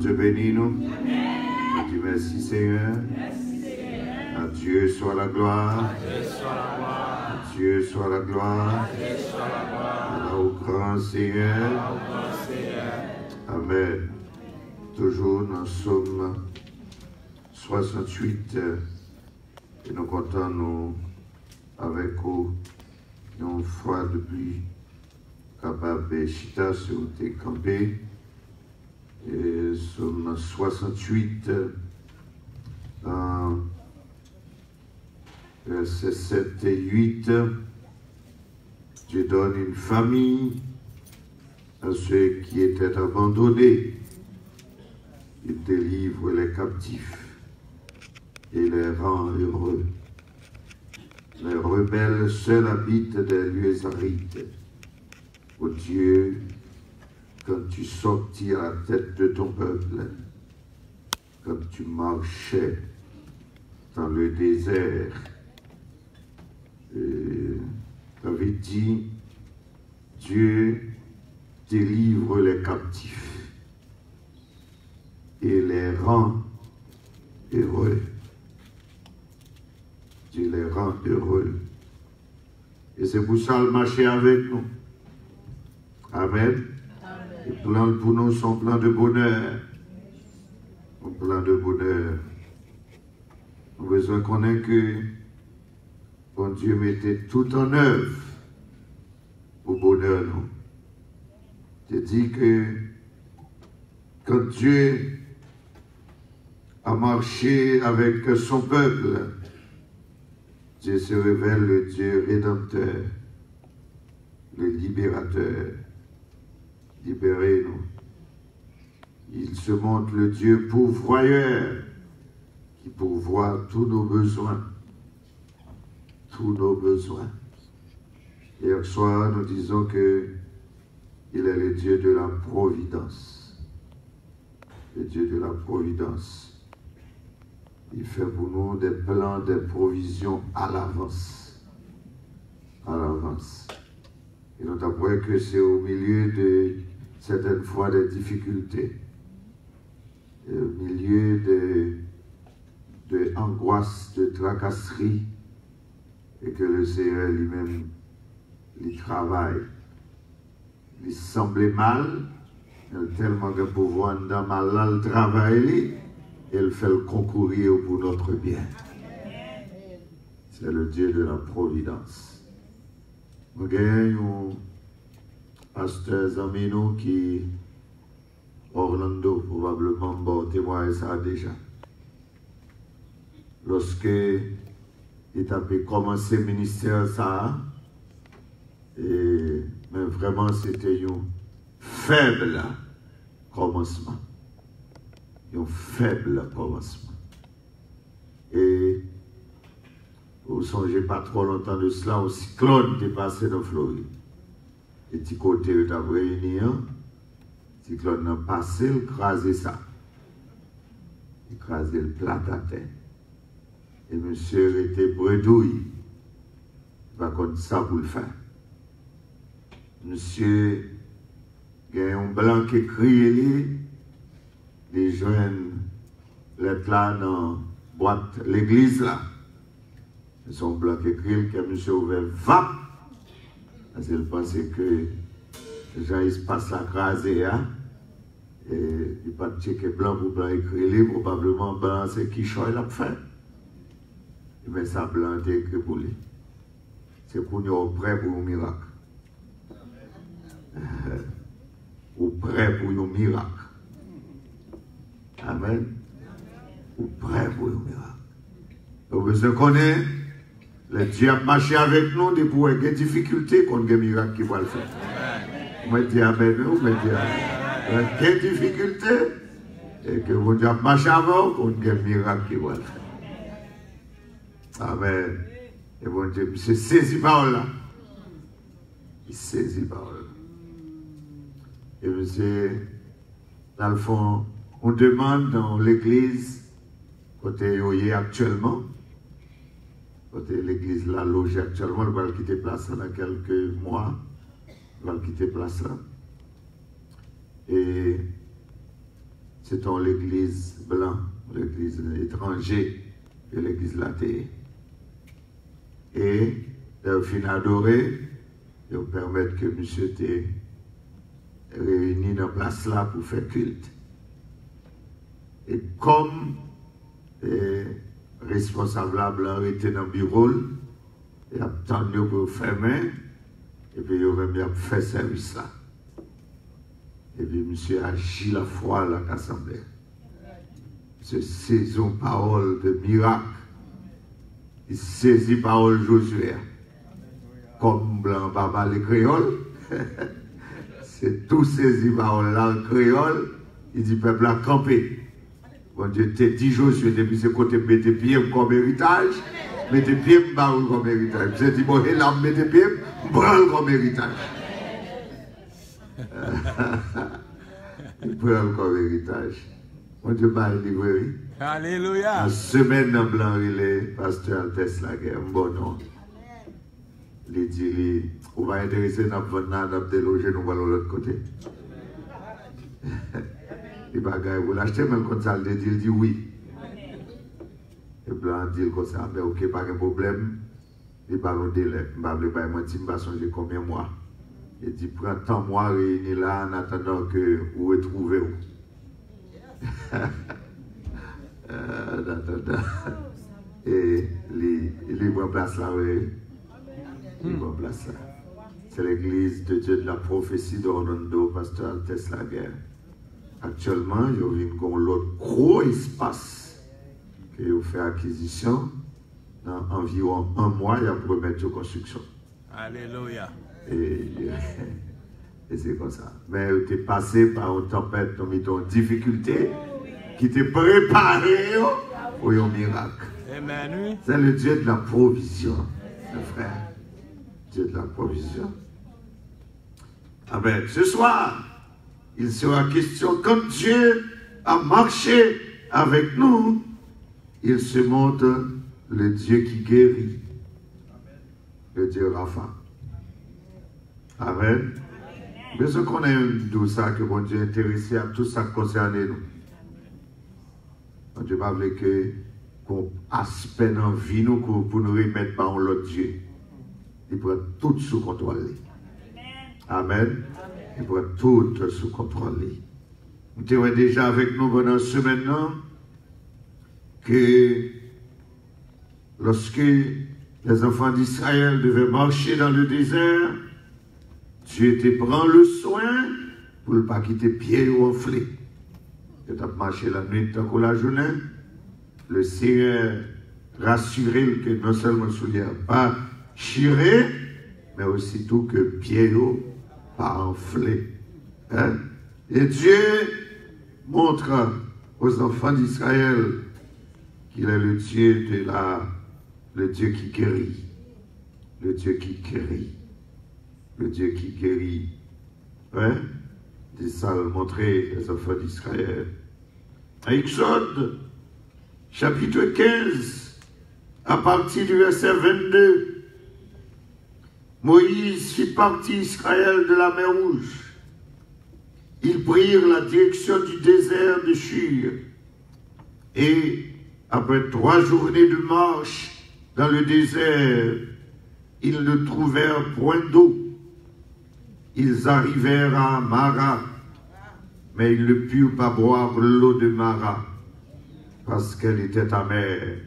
te bénit, nous. On dit merci, Seigneur. À Dieu soit la gloire. À Dieu soit la gloire. Au grand Seigneur. Amen. Toujours dans Somme 68. Et nous comptons nous avec vous une fois depuis capable de chita sur tes campés. Et Somme 68, versets 7 et 8. Dieu donne une famille à ceux qui étaient abandonnés. Il délivre les captifs et les rend heureux. Les rebelles seuls habitent des lieux arides. Ô Dieu, quand tu sortis à la tête de ton peuple, quand tu marchais dans le désert, tu avais dit, Dieu délivre les captifs et les rend heureux. Dieu les rend heureux. Et c'est pour ça le marché avec nous. Amen. Le plan pour nous, son plan de bonheur. Un plan de bonheur. Nous avons besoin qu'on ait que bon Dieu mettait tout en œuvre pour bonheur nous. Je dis que quand Dieu a marché avec son peuple, Dieu se révèle le Dieu rédempteur, le libérateur. Libérez-nous. Il se montre le Dieu pourvoyeur qui pourvoit tous nos besoins. Tous nos besoins. Hier soir, nous disons que il est le Dieu de la providence. Le Dieu de la providence. Il fait pour nous des plans, des provisions à l'avance. À l'avance. Et nous avouons que c'est au milieu de certaines fois des difficultés, au milieu de angoisse, de tracasserie, et que le Seigneur lui-même, il travaille. Il semblait mal, il a tellement de pouvoir dans mal, là, il travaille, et il fait le concourir pour notre bien. C'est le Dieu de la providence. Nous avons un pasteur Zamino qui, Orlando, probablement, bon, témoigne ça déjà. Lorsque il a commencé le ministère, ça, mais vraiment c'était un faible commencement. Un faible commencement. Et vous ne songez pas trop longtemps de cela, un cyclone est passé dans Floride. Et petit côté où tu as réuni, le cyclone a passé, il a écrasé ça. Il a écrasé le plat à terre. Et monsieur était bredouille. Il va contre ça pour le faire. Monsieur, il y a un blanc qui crie, les jeunes, lettres là dans la boîte, l'église là. Son blanc qui crie, que monsieur ouvert, va! Parce qu'il pensait que les gens ils se passent à craser, hein? Et il pas checker blanc pour blanc écrit, probablement blanc c'est qui choisit la fait. Mais ça blanc est écrit pour lui. C'est pour nous prêt pour un miracle. Ou prêt pour un miracle. Amen. Ou prêt pour un miracle. Donc, je connais, le Dieu a marché avec nous depuis qu'il y a des difficultés qu'on a des miracles qui vont le faire. Vous me dites Amen, vous me dites Amen. Il y a des difficultés et que vous Dieu a marché avant qu'on a des miracles qui vont le faire. Amen. Et bon Dieu, c'est saisi par là. Il saisit par là. Et monsieur, dans le fond, on demande dans l'église, côté où il est actuellement, côté l'église la loge actuellement, il va quitter place dans quelques mois, il va quitter place là. Et c'est l'église blanche, l'église étrangère, et l'église latine. Et, au fin adoré, ils permettent que monsieur t'ait réuni dans la place là pour faire culte. Et comme responsable blanc était dans le bureau, il a attendu pour fermer, et puis il a fait service là. Et puis monsieur a agi la foi à l'assemblée. C'est saison parole de miracle. Il saisit parole Josué. Comme blanc papa les créoles. C'est tout saisi parole là en créole. Il dit peuple a campé. Bon Dieu t'a dit Josué depuis ce côté mettez pied comme héritage. Mettez pied comme héritage. J'ai dit bon et là mettez pied branle comme héritage. Il prend comme héritage. Mon Dieu m'a livré. Alléluia. La semaine en blanc, il est pasteur Altesse Laguerre. Bon nom. Il dit, on va intéresser notre venant, notre déloger, nous allons de l'autre côté. Il va gagner, vous l'achetez même comme ça, il dit oui. Et blanc dit comme ça, mais ok, pas de problème. Il va nous délai. Il va me dire, moi, je vais changer combien de mois. Il dit, prends tant mois réunis là en attendant que vous retrouvez. Et il prend place là, oui. Il prend place là. C'est l'église de Dieu de la prophétie d'Orlando, pasteur Altesse Laguerre. Actuellement, il y a l'autre gros espace que vous fait acquisition. Dans environ un mois, il y a pour mettre en construction. Alléluia. Et c'est comme ça. Mais tu es passé par une tempête, tu as mis ton difficulté, qui t'a préparé pour un miracle. Amen. C'est le Dieu de la provision, mon frère. Dieu de la provision. Ah ben, ce soir, il sera question, quand Dieu a marché avec nous, il se montre le Dieu qui guérit. Le Dieu Rapha. Amen. Mais ce qu'on aime tout ça, que mon Dieu est intéressé à tout ça qui concerne nous. Mon Dieu pas voulu que qu'on aspect dans la vie nous pour nous remettre par l'autre Dieu. Il prend tout sous contrôle. Amen. Il prend tout sous contrôle. Nous sommes déjà avec nous pendant ce maintenant que lorsque les enfants d'Israël devaient marcher dans le désert, Dieu te prend le soin pour ne pas quitter pieds enflés. Tu as marché la nuit tant que la journée. Le Seigneur rassuré que non seulement souliers pas chiré, mais aussi tout que pieds pas enflés. Hein? Et Dieu montre aux enfants d'Israël qu'il est le Dieu le Dieu qui guérit. Le Dieu qui guérit. Le Dieu qui guérit. Hein? C'est ça le montrer les enfants d'Israël. Exode, chapitre 15, à partir du verset 22, Moïse fit partie Israël de la mer Rouge. Ils prirent la direction du désert de Shur. Et après 3 journées de marche dans le désert, ils ne trouvèrent point d'eau. Ils arrivèrent à Mara, mais ils ne purent pas boire l'eau de Mara, parce qu'elle était amère.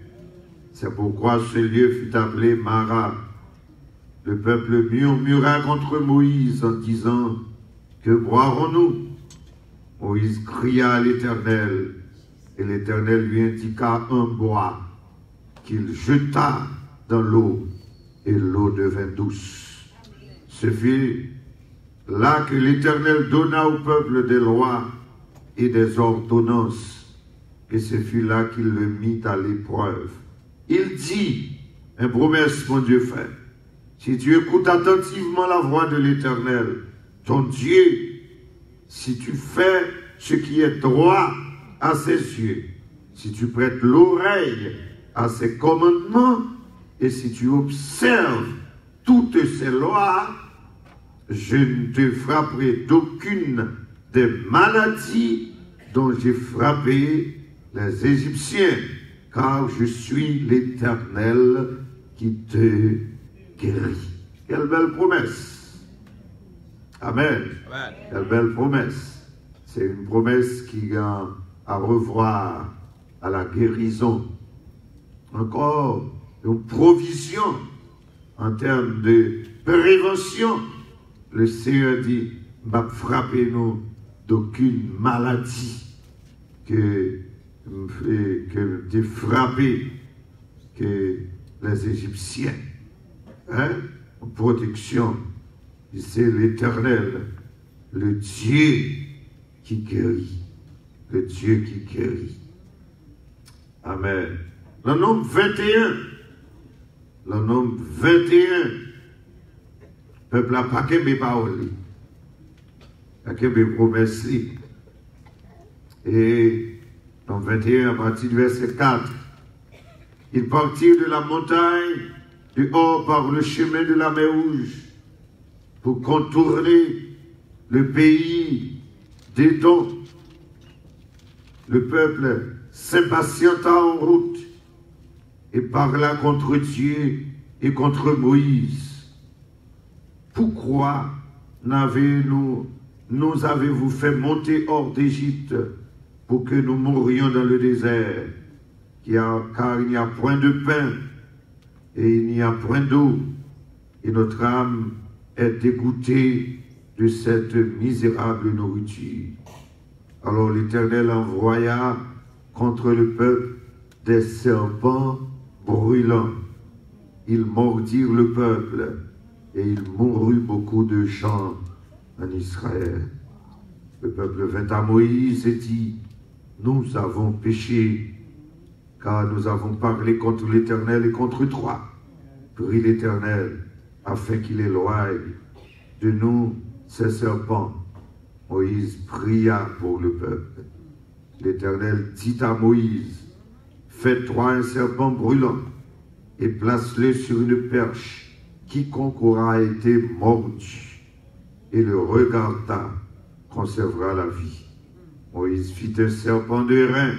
C'est pourquoi ce lieu fut appelé Mara. Le peuple murmura contre Moïse en disant, que boirons-nous? Moïse cria à l'Éternel, et l'Éternel lui indiqua un bois qu'il jeta dans l'eau, et l'eau devint douce. Ce fut là que l'Éternel donna au peuple des lois et des ordonnances, et ce fut là qu'il le mit à l'épreuve. Il dit, une promesse, mon Dieu fait, si tu écoutes attentivement la voix de l'Éternel, ton Dieu, si tu fais ce qui est droit à ses yeux, si tu prêtes l'oreille à ses commandements, et si tu observes toutes ses lois, je ne te frapperai d'aucune des maladies dont j'ai frappé les Égyptiens, car je suis l'Éternel qui te guérit. Quelle belle promesse! Amen. Amen. Quelle belle promesse! C'est une promesse qui a à revoir à la guérison. Encore une provision en termes de prévention. Le Seigneur dit, va frapper nous d'aucune maladie que de frapper que les Égyptiens. Hein? Protection. C'est l'Éternel, le Dieu qui guérit. Le Dieu qui guérit. Amen. Le nombre 21. Le nombre 21. Peuple n'a pas qu'à mes paroles. Pas qu'à mes promesses. Et dans 21, à partir du verset 4, ils partirent de la montagne du Hor par le chemin de la mer Rouge pour contourner le pays d'Édom. Le peuple s'impatienta en route et parla contre Dieu et contre Moïse. Pourquoi nous avez-vous fait monter hors d'Égypte pour que nous mourions dans le désert, car il n'y a point de pain et il n'y a point d'eau, et notre âme est dégoûtée de cette misérable nourriture. Alors l'Éternel envoya contre le peuple des serpents brûlants. Ils mordirent le peuple et il mourut beaucoup de gens en Israël. Le peuple vint à Moïse et dit, nous avons péché, car nous avons parlé contre l'Éternel et contre toi. Prie l'Éternel, afin qu'il éloigne de nous ces serpents. Moïse pria pour le peuple. L'Éternel dit à Moïse, fais-toi un serpent brûlant et place-le sur une perche. Quiconque aura été mordu et le regarda conservera la vie. Moïse fit un serpent de rein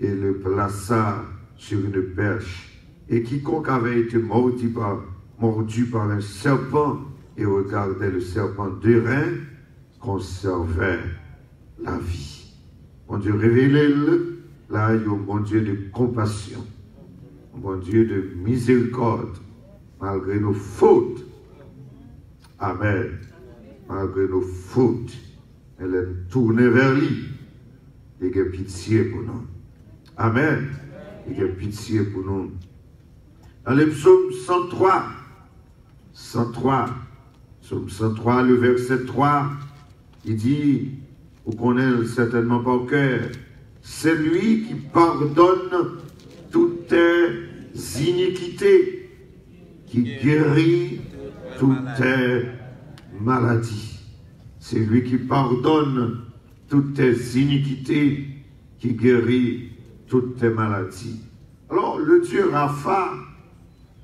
et le plaça sur une perche. Et quiconque avait été mordu par un serpent et regardait le serpent de rein conservait la vie. Mon Dieu, révélez-le. Là, il y a un bon Dieu de compassion, un bon Dieu de miséricorde, malgré nos fautes. Amen. Malgré nos fautes, elle est tournée vers lui. Il y a pitié pour nous. Amen. Il y a pitié pour nous. Dans le psaume 103, psaume 103, le verset 3, il dit, vous connaissez certainement par cœur, c'est lui qui pardonne toutes tes iniquités, qui guérit toutes tes maladies. C'est lui qui pardonne toutes tes iniquités, qui guérit toutes tes maladies. Alors, le Dieu Rapha,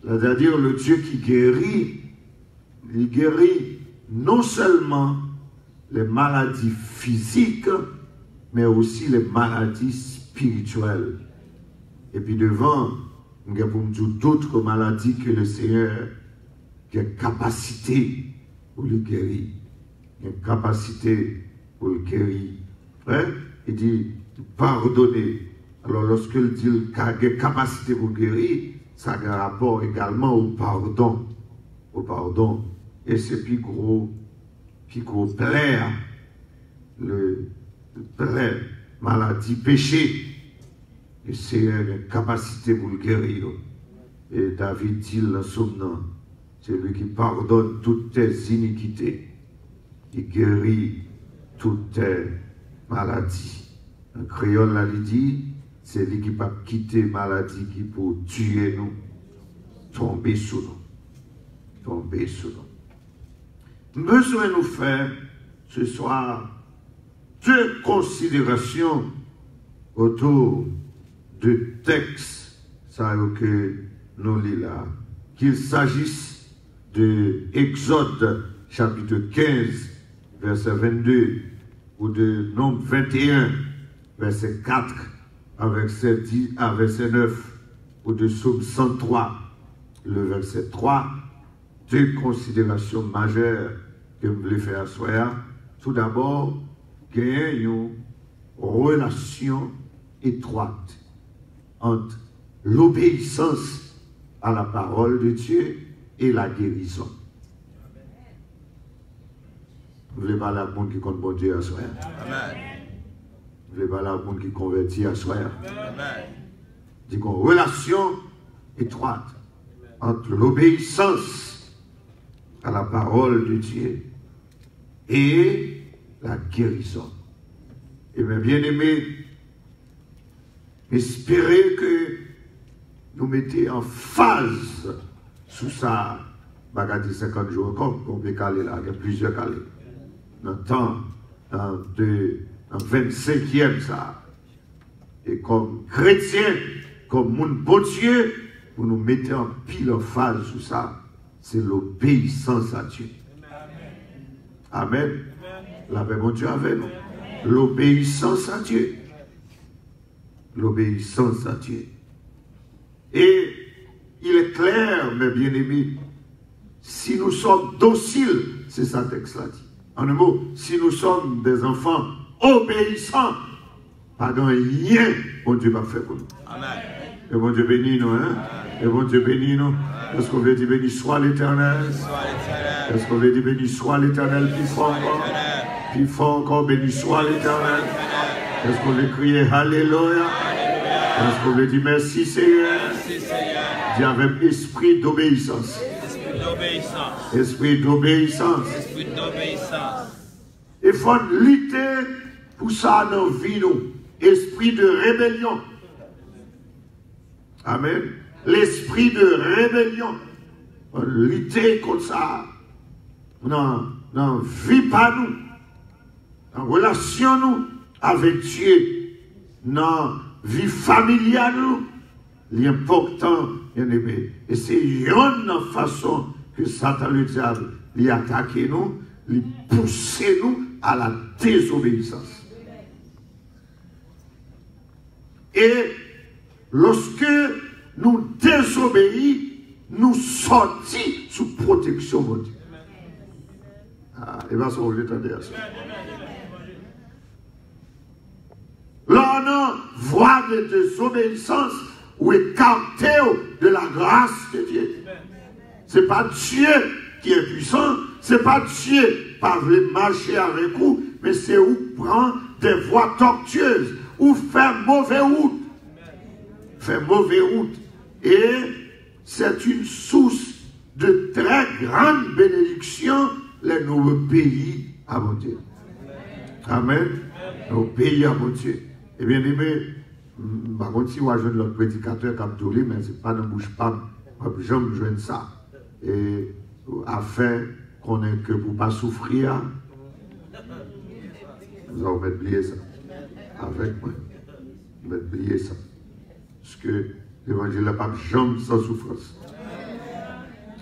c'est-à-dire le Dieu qui guérit, il guérit non seulement les maladies physiques, mais aussi les maladies spirituelles. Et puis devant, nous avons d'autres maladies que le Seigneur qui a capacité pour le guérir. Il a capacité pour le guérir. Hein? Il dit pardonner. Alors lorsqu'il dit qu'il a capacité pour guérir, ça a un rapport également au pardon. Au pardon. Et c'est plus gros plaire, le plaie, maladie, péché. Et c'est une capacité pour le guérir. Et David dit dans son nom, c'est lui qui pardonne toutes tes iniquités. Il guérit toutes tes maladies. Un créole là, il dit, c'est lui qui ne peut pas quitter maladie qui pour tuer nous, tomber sous nous. Tomber sous nous. Besoin nous faire ce soir deux considérations autour de textes que nous lisons là. Qu'il s'agisse de Exode chapitre 15 verset 22 ou de Nombre 21 verset 4, à verset 10, à verset 9, ou de Psaume 103, le verset 3, deux considérations majeures que je voulais faire à soi. Tout d'abord, gagner une relation étroite entre l'obéissance à la parole de Dieu et la guérison. Vous voulez parler à monde qui compte bon Dieu à soi? Amen. Vous voulez parler à monde qui convertit à soi? Amen. Dit qu'on relation étroite entre l'obéissance à la parole de Dieu et la guérison. Et bien aimé, espérez que nous mettions en phase sous ça, bagadi 50 jours encore, on peut caler là, il y a plusieurs calés. Dans le temps, dans 25e ça. Et comme chrétien, comme mon bon Dieu, pour nous mettre en pile en phase sous ça, c'est l'obéissance à Dieu. Amen. La paix, mon Dieu, avec nous. L'obéissance à Dieu. L'obéissance à Dieu. Et il est clair, mes bien-aimés, si nous sommes dociles, c'est ça le texte là dit. En un mot, si nous sommes des enfants obéissants, pas d'un lien, bon Dieu va faire pour nous. Amen. Et bon Dieu bénit nous, hein? Et bon Dieu bénit nous. Est-ce qu'on veut dire béni soit l'Éternel? Est-ce qu'on veut dire béni soit l'Éternel plus fort encore? Plus fort encore, béni soit l'Éternel. Est-ce qu'on veut crier Alléluia? Est-ce qu'on veut dire merci Seigneur? Dis avec esprit d'obéissance. Esprit d'obéissance. Esprit d'obéissance. Il faut lutter pour ça dans la vie. Esprit de rébellion. Amen. L'esprit de rébellion. Lutter contre ça. Non, vie pas nous. En relation nous avec Dieu. Non, vie familiale nous. L'important, bien aimé. Et c'est une façon que Satan le diable lui attaque nous, lui pousse nous à la désobéissance. Et lorsque nous désobéissons, nous sortons sous protection de Dieu. Ah, et bien, ça, on veut entendre ça. Là, on a voie de désobéissance ou écarté de la grâce de Dieu. Ce n'est pas Dieu qui est puissant, ce n'est pas Dieu qui veut marcher avec vous, mais c'est où prendre des voies tortueuses, ou faire mauvaise route. Faire mauvaise route. Et c'est une source de très grande bénédiction, les nouveaux pays à mon Dieu. Amen. Nos pays à mon Dieu. Et bien aimé, par contre, si moi je veux l'autre prédicateur comme tout mais ce n'est pas dans la bouche pas, j'aime joindre ça. Et afin qu'on ait que pour ne pas souffrir, nous allons oublier ça. Avec moi, nous allons oublier ça. Parce que l'évangile n'a pas de jambe sans souffrance.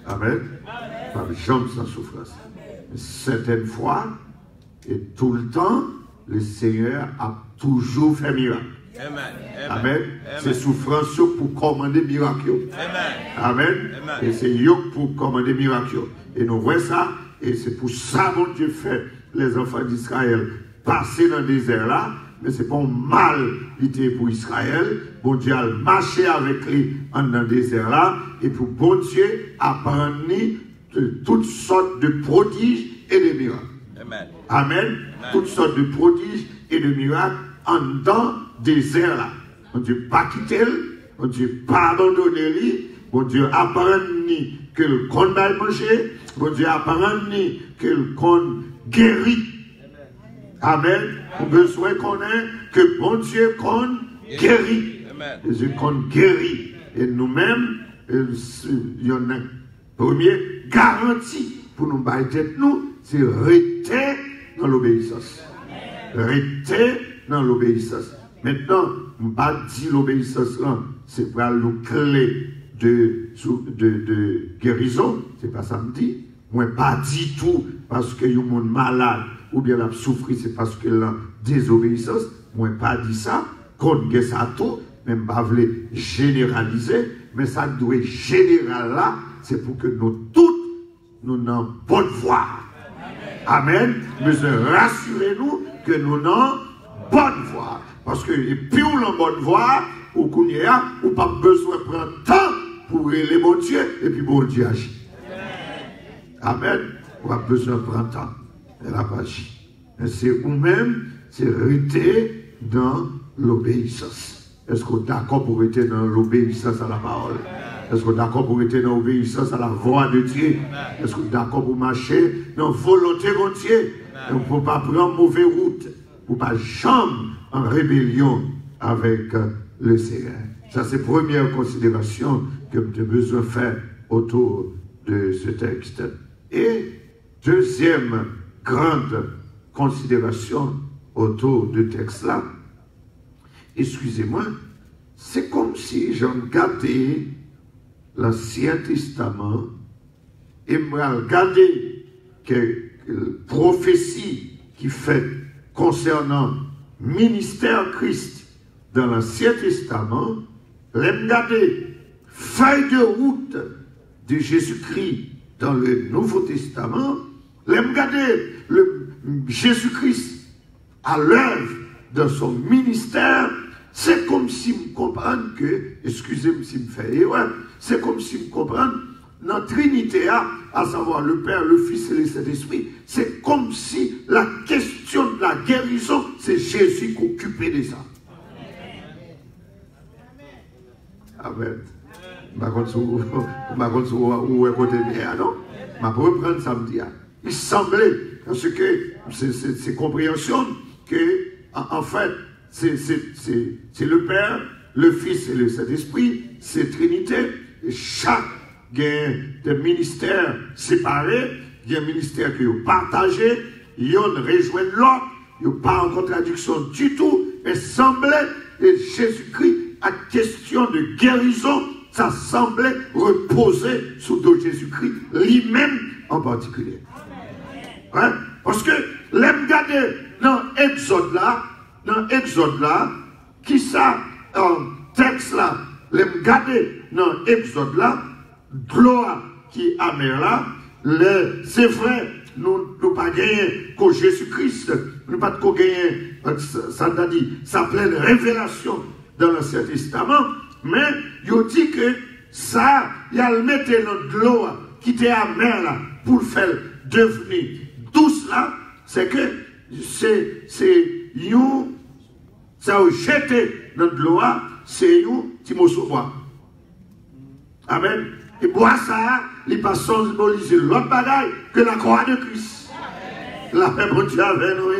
Amen. Pas de jambe sans souffrance. Certaines fois, et tout le temps, le Seigneur a toujours fait miracle. Amen. Amen. C'est souffrance pour commander miracle. Amen. Et c'est yok pour commander miracle. Et nous voyons ça, et c'est pour ça que Dieu fait les enfants d'Israël passer dans le désert là, mais ce n'est pas mal l'idée pour Israël. Bon Dieu a marché avec lui dans le désert là, et pour bon Dieu apprendre de toutes sortes de prodiges et de miracles. Amen. Amen. Toutes sortes de prodiges et de miracles en dans le désert là. Bon Dieu pas quitté, bon Dieu pas abandonné lui, bon Dieu apprend que le compte va manger, bon Dieu apprend que le compte guérit. Amen. On a besoin qu'on ait que bon Dieu compte guérit. Dieu compte guérit. Et nous-mêmes, il y en a première garantie pour nous battre nous, c'est rester dans l'obéissance. Rester dans l'obéissance. Maintenant, on ne va pas dire l'obéissance là, c'est pas le clé de guérison, c'est pas ça me dit. Moi, pas du tout parce que y a un monde malade ou bien la souffrir, c'est parce que la désobéissance, moi pas dit ça, qu'on a ça tout, même pas voulu généraliser, mais ça doit être général là, c'est pour que nous tous, nous n'en bonne voie. Amen. Mais rassurez-nous que nous n'en bonne voie. Parce que, et puis on en bonne voie, ou qu'on y a, ou pas besoin de prendre temps pour les bon Dieu, et puis bon Dieu agit. Amen. On a besoin de prendre temps. Elle a pas agi. C'est vous-même, c'est rester dans l'obéissance. Est-ce qu'on est d'accord pour rester dans l'obéissance à la parole? Est-ce qu'on est d'accord pour rester dans l'obéissance à la voix de Dieu? Est-ce qu'on est d'accord pour marcher dans la volonté de Dieu? On ne peut pas prendre mauvaise route. On ne peut pas jamais en rébellion avec le Seigneur. Ça, c'est la première considération que j'ai besoin de faire autour de ce texte. Et deuxième grande considération autour du texte-là, excusez-moi, c'est comme si j'en regardais l'Ancien Testament et me regardais que prophétie qui fait concernant ministère Christ dans l'Ancien Testament, les regarder feuille de route de Jésus-Christ dans le Nouveau Testament, les regarder le Jésus-Christ à l'œuvre dans son ministère, c'est comme si me comprendre que, excusez-moi si me fait erreur, c'est comme si me comprendre notre Trinité, à savoir le Père, le Fils et le Saint-Esprit, c'est comme si la question de la guérison, c'est Jésus qui occupait de ça. Amen. Par contre, où est côté bien, non? Je vais reprendre samedi. Il semblait, parce que c'est compréhension que, en fait, c'est le Père, le Fils et le Saint-Esprit, c'est Trinité, et chaque des ministères séparés, il y a un ministère qui est partagé, il y a rejoint l'autre, il n'y a pas en contradiction du tout, mais semblait, et Jésus-Christ, à question de guérison, ça semblait reposer sur Jésus-Christ, lui-même en particulier. Hein? Parce que, l'aime garder dans Exode là, qui ça, en texte là, l'aime garder dans Exode là, gloire qui amère là, c'est vrai, nous pas gagné que Jésus-Christ, nous pas gagné, ça t'a dit, sa pleine révélation dans l'Ancien Testament, mais il dit que ça, il a le mettre dans gloire qui était amère là, pour le faire devenir douce là, c'est que ça a jeté dans gloire, c'est nous qui me sauve. Amen. Et boire ça, il pas symboliser l'autre bagaille que la croix de Christ. La paix pour Dieu avec nous.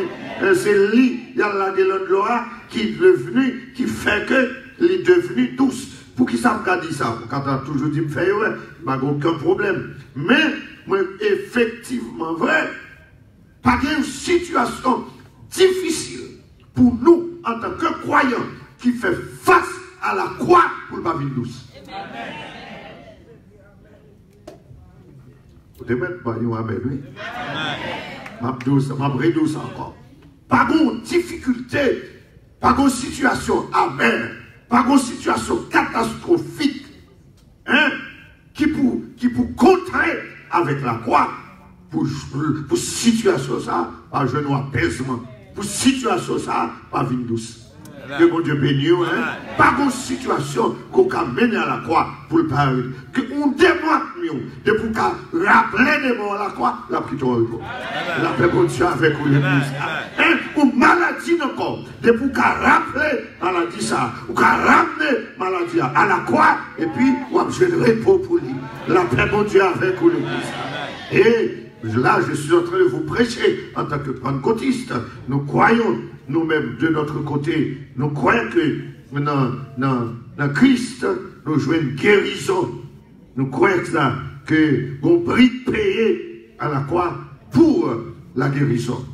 C'est lui, il y a la gloire qui est devenu, qui fait que il est devenu douce. Pour qui ça me dit ça? Quand on a toujours dit me faire, ouais, il n'y a aucun problème. Mais, effectivement, vrai, pas une situation difficile pour nous, en tant que croyants, qui fait face à la croix pour le bavine douce. Amen. Vous devez mettre un amen, oui. Ma douce encore. Pas de difficulté, pas de situation amère, pas de situation catastrophique, hein, qui pour contrer avec la croix, pour situation ça, par genou apaisement, pour situation ça, par vie douce. Que mon Dieu bénisse, hein? Pas de situation qu'on a mené à la croix pour le parler. Que on démontre mieux, de pour rappeler des mots à la croix, la petite repos. La paix pour Dieu avec vous, l'église. Ou maladie encore, de pour rappeler maladie ça, ou ramener maladie à la croix, et puis on a besoin de repos pour lui. La paix pour Dieu avec vous, l'église. Et là, je suis en train de vous prêcher en tant que pentecôtiste. Nous croyons nous-mêmes de notre côté, nous croyons que dans Christ, nous jouons une guérison. Nous croyons que on prix payé à la croix pour la guérison.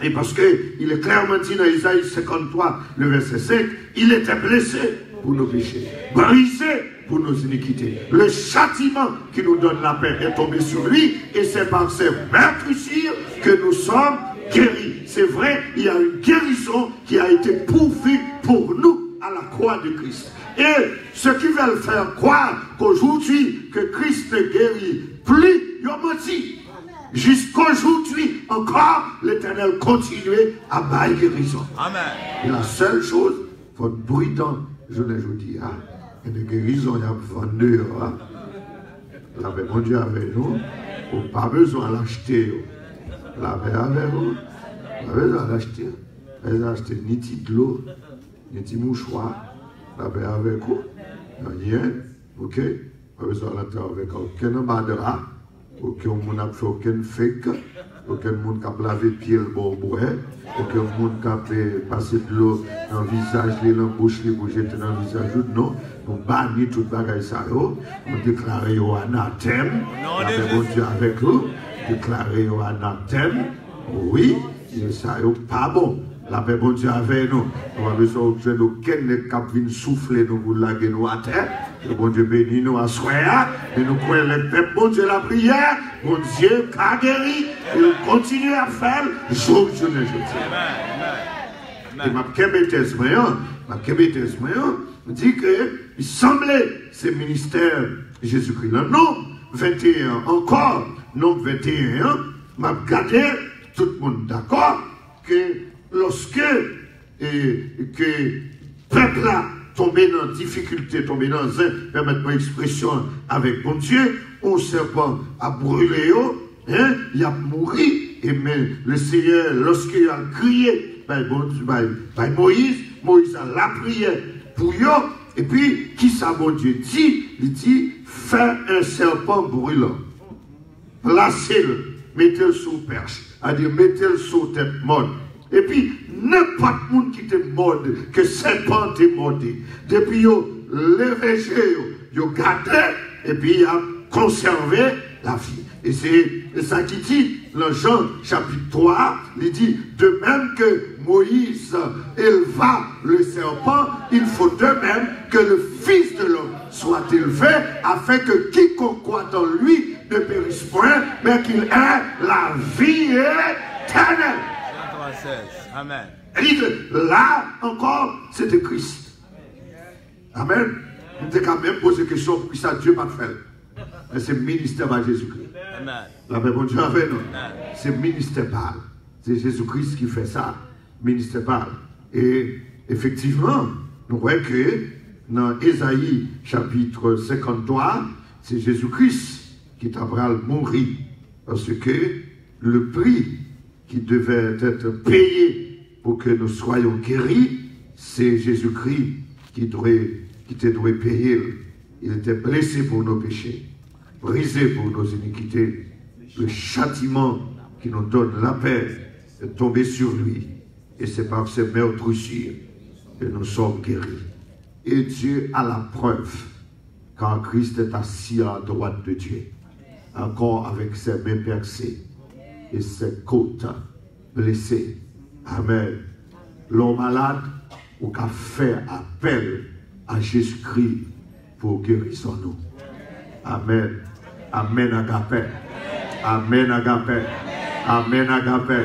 Et parce qu'il est clairement dit dans Isaïe 53, le verset 5, il était blessé pour nos péchés, brisé pour nos iniquités. Le châtiment qui nous donne la paix est tombé sur lui, et c'est par ses meurtrissures que nous sommes guéris. C'est vrai, il y a une guérison qui a été pourvue pour nous à la croix de Christ. Et ceux qui veulent faire croire qu'aujourd'hui, que Christ ne guérit plus, ils ont menti. Jusqu'aujourd'hui encore, l'Éternel continue à bailler guérison. Amen. Et la seule chose, il faut être prudent, je vous dis, et de guérison, il y a vendu. La paix, mon Dieu, avec nous, on n'a pas besoin de l'acheter. La paix avec nous, on n'a pas besoin de l'acheter. On n'a pas acheter ni de l'eau, ni de mouchoir. La paix avec vous, rien, ok? On n'a pas besoin de avec aucun embadra. Aucun monde n'a fait aucun fake, aucun monde n'a lavé pied le bon bois, aucun monde n'a passé de l'eau dans le visage, dans la bouche, dans le visage. Non, on bannit tout le bagage ça, on déclare au anathème, bon Dieu avec nous, déclarer au anathème, oui, ça n'est pas bon. La paix, bon Dieu, avec nous. On va besoin de aucun cap vient souffler nous pour laguer nous à terre. Que bon Dieu bénisse nous à soir. Et nous croyons le peuple, bon Dieu, la prière. Bon Dieu, a guéri. Il continue à faire. Jour, je ne dis. Et ma kébétesse, dit que il semblait ce ministère de Jésus-Christ. Le nombre 21, encore, nombre 21, m'a gardé tout le monde d'accord que lorsque que peuple là tombé dans difficulté, tombé dans un, permettez-moi expression avec mon Dieu, on serpent a brûlé, hein, il a mouru, et mais le Seigneur, lorsqu'il a crié, Moïse a la prière pour eux, et puis, qui ça, mon Dieu dit? Il dit, fais un serpent brûlant, placez-le, mettez-le sous perche, c'est-à-dire mettez-le sous tête morte. Et puis, n'importe monde qui te morde, que serpent te morde. Depuis, le végé, yo gardé, et puis, il a conservé la vie. Et c'est ça qui dit, dans Jean chapitre 3, il dit, de même que Moïse éleva le serpent, il faut de même que le Fils de l'homme soit élevé, afin que quiconque croit en lui ne périsse point, mais qu'il ait la vie éternelle. Amen. Là encore, c'était Christ. Amen. On peut quand même poser la question pour ça Dieu pas fait. Mais c'est le ministère par Jésus-Christ. Amen. La paix, bon Dieu avec nous. C'est le ministère par. C'est Jésus-Christ qui fait ça. Ministère par. Et effectivement, nous voyons que dans Ésaïe chapitre 53, c'est Jésus-Christ qui t'a mourir. Parce que le prix qui devait être payé pour que nous soyons guéris, c'est Jésus-Christ qui te doit payer. Il était blessé pour nos péchés, brisé pour nos iniquités. Le châtiment qui nous donne la paix est tombé sur lui. Et c'est par ses meurtrissures que nous sommes guéris. Et Dieu a la preuve, car Christ est assis à la droite de Dieu, encore avec ses mains percées et ses côtes blessées. Amen. L'homme malade, ou qu'a fait appel à Jésus-Christ pour guérison nous. Amen. Amen agapé. Amen agapé. Amen agapé.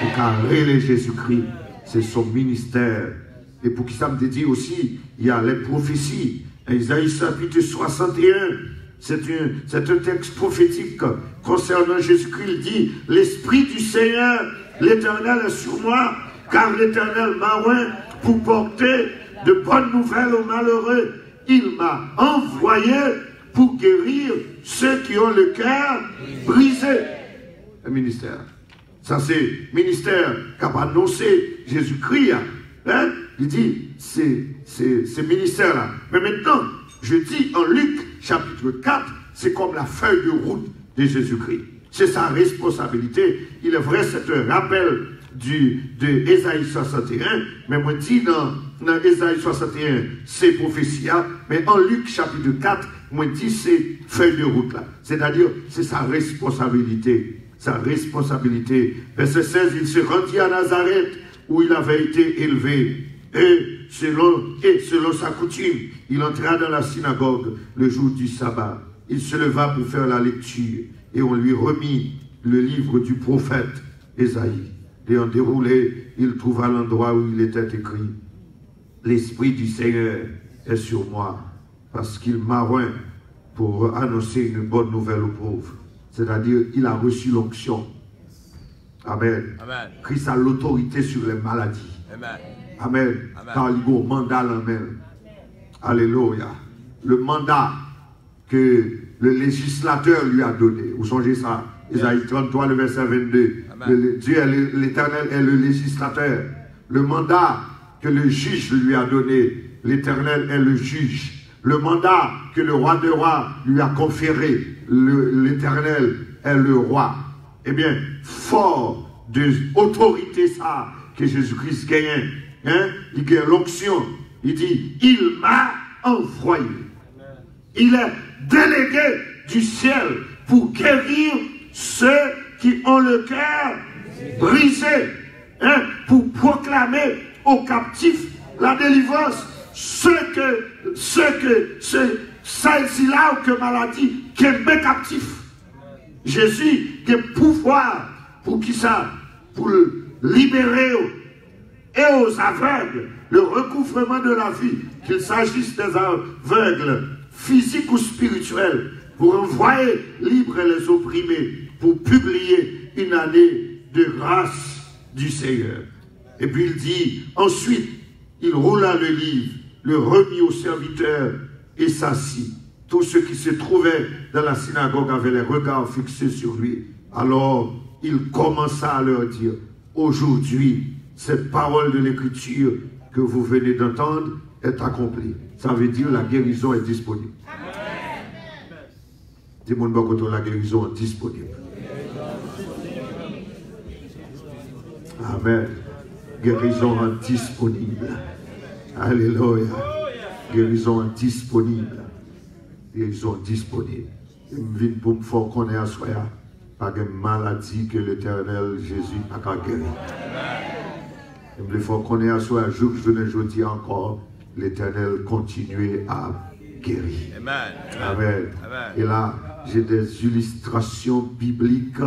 Ou qu'a relé Jésus-Christ, c'est son ministère. Et pour qui ça me dit aussi, il y a les prophéties. Isaïe chapitre 61. C'est un texte prophétique concernant Jésus-Christ. Il dit, l'Esprit du Seigneur, l'Éternel est sur moi, car l'Éternel m'a oint pour porter de bonnes nouvelles aux malheureux. Il m'a envoyé pour guérir ceux qui ont le cœur brisé. Le ministère. Ça, c'est le ministère qui a annoncé Jésus-Christ. Hein? Il dit, c'est ce ministère-là. Mais maintenant, je dis en Luc, chapitre 4, c'est comme la feuille de route de Jésus-Christ. C'est sa responsabilité. Il est vrai, c'est un rappel de Ésaïe 61, mais moi dis dans Ésaïe 61, c'est prophétie, mais en Luc chapitre 4, moi dis c'est feuille de route là. C'est-à-dire, c'est sa responsabilité. Sa responsabilité. Verset 16, il se rendit à Nazareth, où il avait été élevé. Et selon sa coutume, il entra dans la synagogue le jour du sabbat. Il se leva pour faire la lecture et on lui remit le livre du prophète Ésaïe. l'ayant déroulé, il trouva l'endroit où il était écrit: l'Esprit du Seigneur est sur moi, parce qu'il m'a oint pour annoncer une bonne nouvelle aux pauvres. C'est-à-dire, il a reçu l'onction. Amen. Amen. Christ a l'autorité sur les maladies. Amen. Amen. Amen. Car il y a un mandat en même. Alléluia. Le mandat que le législateur lui a donné. Vous songez ça? Isaïe 33, le verset 22. Dieu, l'Éternel est le législateur. Le mandat que le juge lui a donné, l'Éternel est le juge. Le mandat que le roi de rois lui a conféré, l'Éternel est le roi. Eh bien, fort de autorité ça que Jésus-Christ gagne, hein? Il gagne l'onction. Il dit, il m'a envoyé. Il est délégué du ciel pour guérir ceux qui ont le cœur brisé, hein? Pour proclamer aux captifs la délivrance. Celle-ci-là ou que maladie qui est captif. Jésus qui est pouvoir pour qui ça? Pour le libérer et aux aveugles le recouvrement de la vie, qu'il s'agisse des aveugles physiques ou spirituels, pour envoyer libres les opprimés, pour publier une année de grâce du Seigneur. Et puis il dit, ensuite, il roula le livre, le remit aux serviteurs et s'assit. Tous ceux qui se trouvaient dans la synagogue avaient les regards fixés sur lui. Alors, il commença à leur dire, aujourd'hui, cette parole de l'Écriture que vous venez d'entendre est accomplie. Ça veut dire la guérison est disponible. Dis-moi, la guérison est disponible. Amen. Guérison est disponible. Alléluia. Guérison est disponible. Guérison est disponible. Je viens pour me faire connaître à soi, pas de maladie que l'Éternel Jésus n'a pas guéri. Je me faire connaître à soi, jour que je ne dis encore, l'Éternel continue à guérir. Amen. Amen. Amen. Et là, j'ai des illustrations bibliques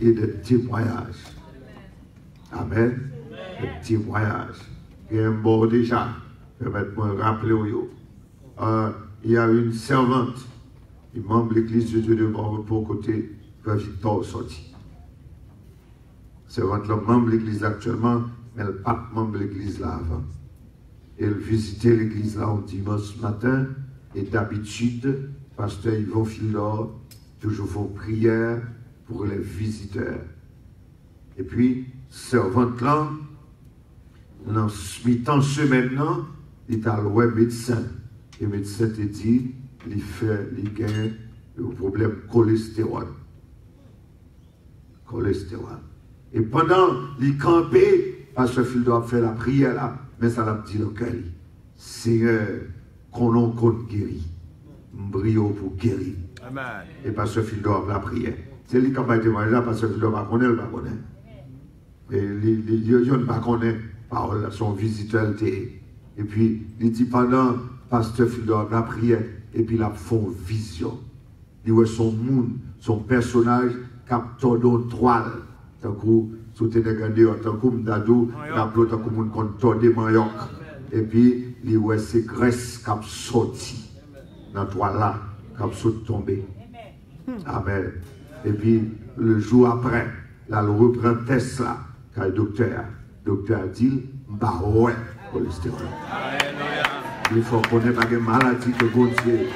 et des témoignages. Amen. Des témoignages. Il y a un bon déjà. Permettez-moi de rappeler il y a une servante, une membre de l'église de Dieu de Mort pour côté Frère Victor sorti. Servante là, membre de l'église actuellement, mais elle n'est pas membre de l'église là avant. Elle visitait l'église là au dimanche matin et d'habitude, pasteur Yvon Philor toujours font prière pour les visiteurs. Et puis, servante là, dans mi-temps semaine là, il est allé voir médecin. Et le médecin te dit, il gagne le problème cholestérol. Cholestérol. Et pendant les campé, Pasteur Phil doit faire la prière là, mais ça l'a dit dans le cœur. Seigneur, qu'on compte guéri. M'brio pour guérir. Amen. Et Pasteur Phil doit la prière. C'est lui qui a pas été marié là, Pasteur Phil doit pas connaître, pas connaître. Et les gens ne pas connaissent parole, son visiteur. Et puis, il dit pendant Pasteur Philor la prière, et puis il a fait une vision. Il voit son monde, son personnage, capteur d'une toile. Tant que sous tes regardé, tant que m'dadou, rappelons tant que moun compte de manioc. Et puis, il voit ses graisses qui ont sorti dans la toile là, qui ont sauté tombé. Amen. Et puis, le jour après, là, il reprend test là, quand le docteur a dit, bah ouais, cholestérol. Il faut connaître la maladie que bon Dieu.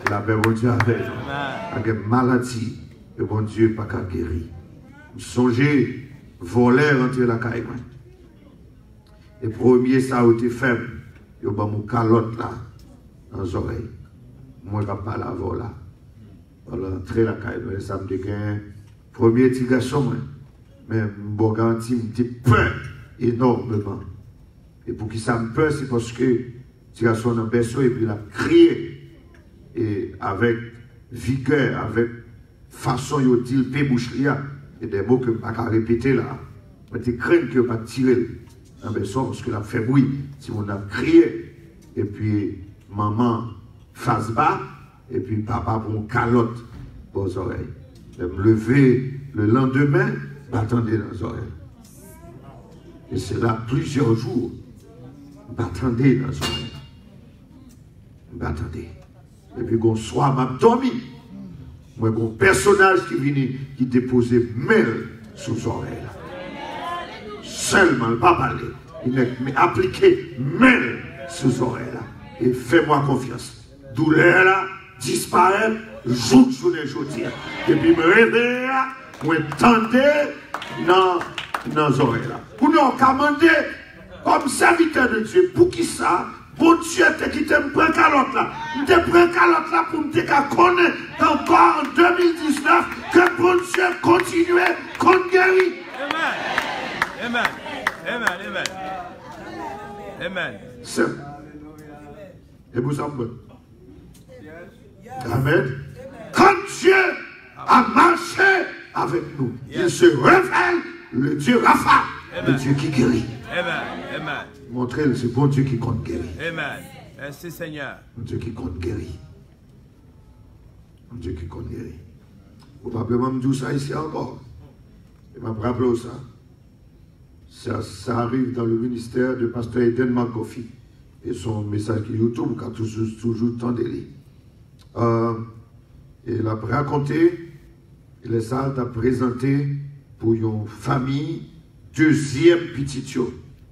La paix, bon Dieu, avec la maladie que bon Dieu n'a pas guéri. Songez, voler rentrer la caille. Et premier, ça a été faible. Il y a mon calotte là, dans les oreilles. Moi, je ne vais pas la voler là. Voilà, entrer la caille. Ça me dit que premier petit garçon, mais je garantis, je me peur énormément. Et pour qui ça me peur, c'est parce que petit garçon a berceau et puis il a crié. Et avec vigueur, avec façon de dire le bouche, il y a des mots que je ne peux pas répéter là. Mais tu crains que je ne peux pas tirer un berceau parce qu'il a fait bruit. Si on a crié, et puis maman face bas, et puis papa pour une calotte aux oreilles. Je me lever le lendemain, m'attendez dans les oreilles. Et c'est là plusieurs jours, m'attendez dans les oreilles. M'attendez. Et puis, un soir, m'a dormi. Moi, un personnage qui vient, qui déposait mêle sous les oreilles. Seulement, pas parler. Il est appliqué mêle sous les oreilles. Et fais-moi confiance. Douleur là, disparaît, joue sur les jours. Et puis, me réveille, moi, tendez dans les oreilles là. Pour nous commander, comme serviteur de Dieu, pour qui ça? Bon Dieu, qui te prend calotte là. Je te prends calotte là pour me connaître encore en 2019 que bon Dieu continue qu'on guérit. Amen. Amen. Amen. Amen. Amen. C'est. Et vous en bon. Amen. Quand Dieu a marché avec nous, il se révèle le Dieu Rapha, le Dieu qui guérit. Amen. Amen. Montrez-le, c'est bon Dieu qui compte guérir. Amen. Merci Seigneur. Bon Dieu qui compte guérir. Bon Dieu qui compte guérir. Probablement me dire ça ici encore. Et m'a rappelé ça. Ça arrive dans le ministère de pasteur Eden McGoffey. Et son message qui est YouTube, qui a toujours tant de lire. Il a raconté, il a présenté pour une famille, deuxième petit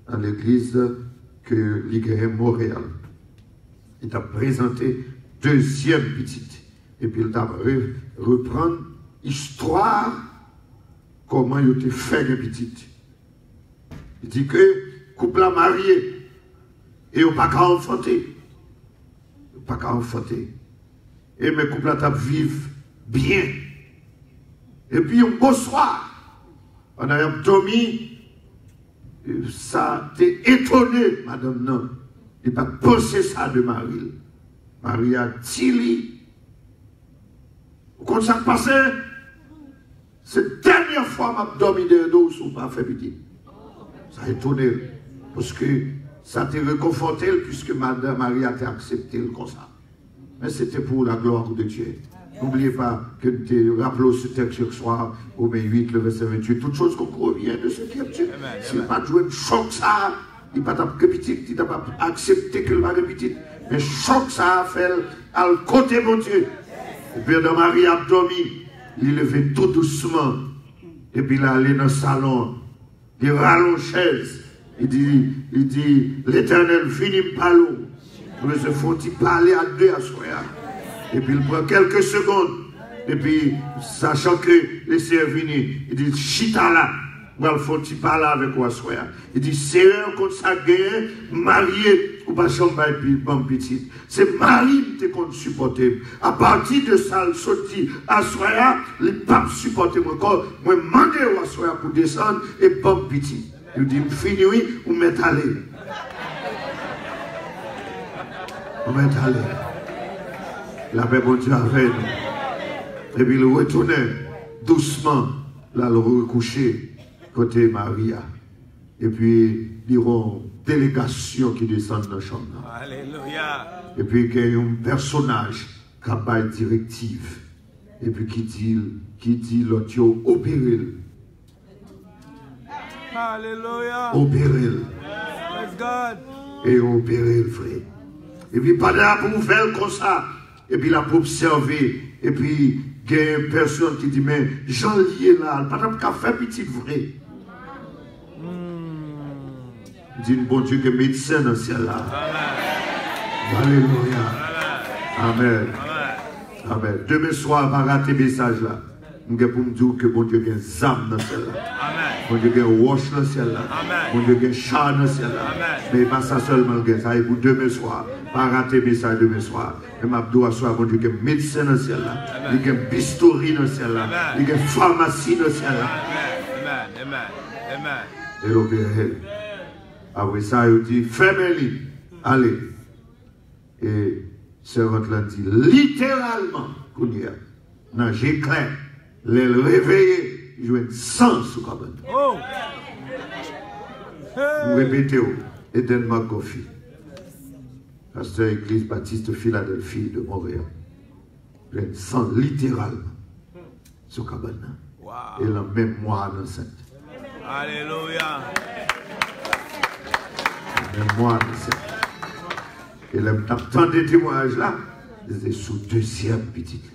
dans l'église que l'Igre Montréal. Il a présenté deuxième petite. Et puis il a reprendre l'histoire, comment il a fait une petite. Il dit que couple a marié et il n'a pas qu'à enfanter. Il n'a pas qu'à enfanter. Et mes couples a vivre bien. Et puis un beau soir, on a dormi. Ça t'est étonné, madame, non. Il n'a pas pensé ça de Marie. Marie a dit, quand ça passé, cette dernière fois, je dormi de dos, ou pas fait petit. Ça a étonné. Parce que ça t'a réconforté, puisque madame Marie a accepté comme ça. Mais c'était pour la gloire de Dieu. N'oubliez pas que tu rappelles ce texte ce soir, au 8, le verset 28, toute chose qu'on revient de ce qui est Dieu. S'il n'a pas joué un choc, ça, il n'a pas petit, il n'a pas accepté que le mari petit, mais choc, ça a fait à côté de mon Dieu. Et puis, dans Marie a dormi, il levait tout doucement, et puis il est allé dans le salon, il rallonge chaise, il dit, l'Éternel finit par l'eau, nous se faut-il parler à deux à soi. Et puis il prend quelques secondes. Et puis, sachant que les serviteurs, il dit, chita là, il faut-il parler avec moi, soya. Il dit, c'est un comme ça, marié, ou pas chambre, et puis bon petit. C'est Marie qui compte supporter. À partir de ça, il sortit à soya, les papes supporter encore. Moi, demandé à soya pour descendre, et bon petit. Il dit, fini, oui, ou m'est allé. On m'est allé. La paix bon Dieu avec nous. Et puis il retournait doucement, là, le recoucher, côté Maria. Et puis, il y a une délégation qui descend dans la chambre. Alléluia. Et puis, il y a un personnage qui a une directive. Et puis, qui dit l'autre, opérez. Alléluia. Opérez. Praise God. Et opérez, frère. Et puis, pas là pour vous faire comme ça. Et puis, là, pour observer. Et puis, il y a une personne qui dit, mais j'en lié là, pas de café petit vrai. Dit, bon Dieu, que médecin dans ce ciel là. Alléluia. Amen. Amen. Demain soir, on va rater le message là. Je vais pour me dire que bon Dieu a un zam dans ce ciel là. Bon Dieu a un wash dans ce ciel là. Bon Dieu a un char dans ce ciel là. Mais pas ça seulement, ça est pour demain soir. Pas rater le message demain soir. Et ma doua soir, bon Dieu a un médecin dans ce ciel là. Il y a un bistouri dans ce ciel là. Il y a une pharmacie dans ce ciel là. Amen. Amen. Et l'opérer. Après ça, il dit, fermez-les. Allez. Et servante l'a dit, littéralement, dans j'éclaire, les réveiller, ils jouent sang sous cabane. Oh! Vous répétez, Eden McGoffey, pasteur Église Baptiste Philadelphie de Montréal. Ils jouent sang littéralement sous cabane. Et la mémoire enceinte. Alléluia. La mémoire enceinte. Et le temps des témoignages là, c'est sous deuxième petite.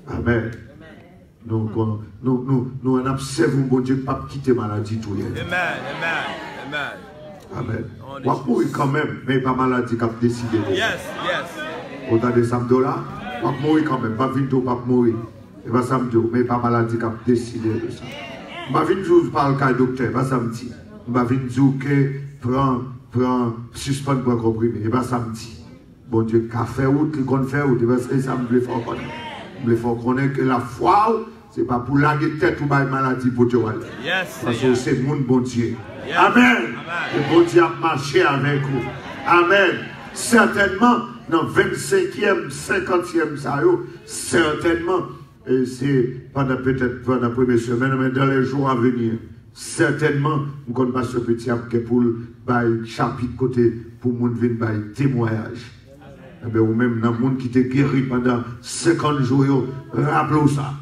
Amen. Nous observons bon Dieu pas quitter maladie tout. Amen. Amen. Amen. On va mourir quand même, mais pas maladie qui a décidé. Yes. Autant de samedi là, on va mourir quand même. Pas vite pas mourir. Et pas samedi, mais pas maladie qui a décidé de ça. On va venir dire par le cas docteur, pas samedi. On va venir dire que prend suspend pour comprimé, et pas samedi. Bon Dieu, qu'a fait ou qu'on fait ou et ça me fait connaître. Me faut connaître que la foi, c'est pas pour laguer tête ou bailler maladie pour te aller. Parce que c'est mon bon Dieu. Amen. Le bon Dieu a marché avec vous. Amen. Certainement, dans 25e, 50e, ça certainement, c'est pendant peut-être pendant la première semaine, mais dans les jours à venir, certainement, nous ne connaissons pas ce petit après pour le chapitre côté pour nous venir bailler témoignage. Ou même dans le monde qui était guéri pendant 50 jours, rappelez ça.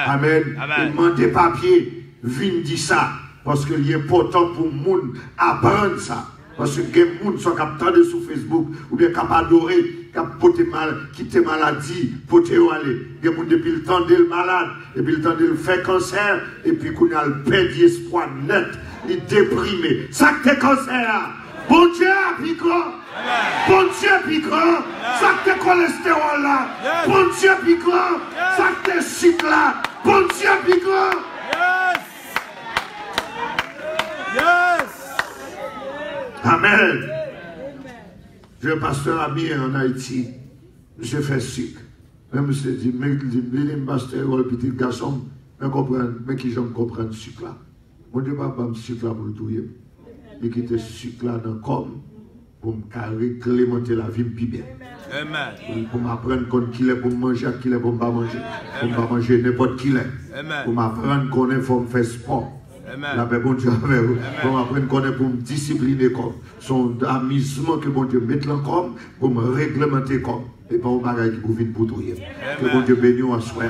Amen. Il demande des papiers, viens dire ça. Parce que c'est important pour le monde apprendre ça. Parce que les gens sont capables sur Facebook, ou bien capables d'adorer, capables quitter maladie, pour te aller. Les gens depuis le temps de le malade, depuis le temps de le faire cancer, et puis qu'on a le perdre espoir net, il est déprimé. Ça que t'es cancer, bon Dieu, piquant. Bon Dieu, piquant. Ça que t'es cholestérol là. Bon Dieu, piquant. Ça que t'es sucre là. Bon Dieu, piquant. Amen. Je suis pasteur ami en Haïti. Je fais sucre. Même je dis, mais je pasteur, le petit garçon, mais qui j'aime comprendre sucre là. Mon Dieu, pas me sucre là pour le touiller. Mais qui était sucre là dans le corps pour me réglementer la vie plus bien. Amen. Pour m'apprendre qu'on qu'il est pour manger, qu'il est pour ne pas manger. Pour ne pas manger n'importe qui est. Pour m'apprendre qu'on est pour me faire sport. La paix, bon Dieu, avec vous. Pour m'apprendre qu'on est pour me discipliner comme. Son amusement que bon Dieu mette là comme pour me réglementer comme. Et pas un bagage qui vous vient pour tout. Que bon Dieu bénisse en soi.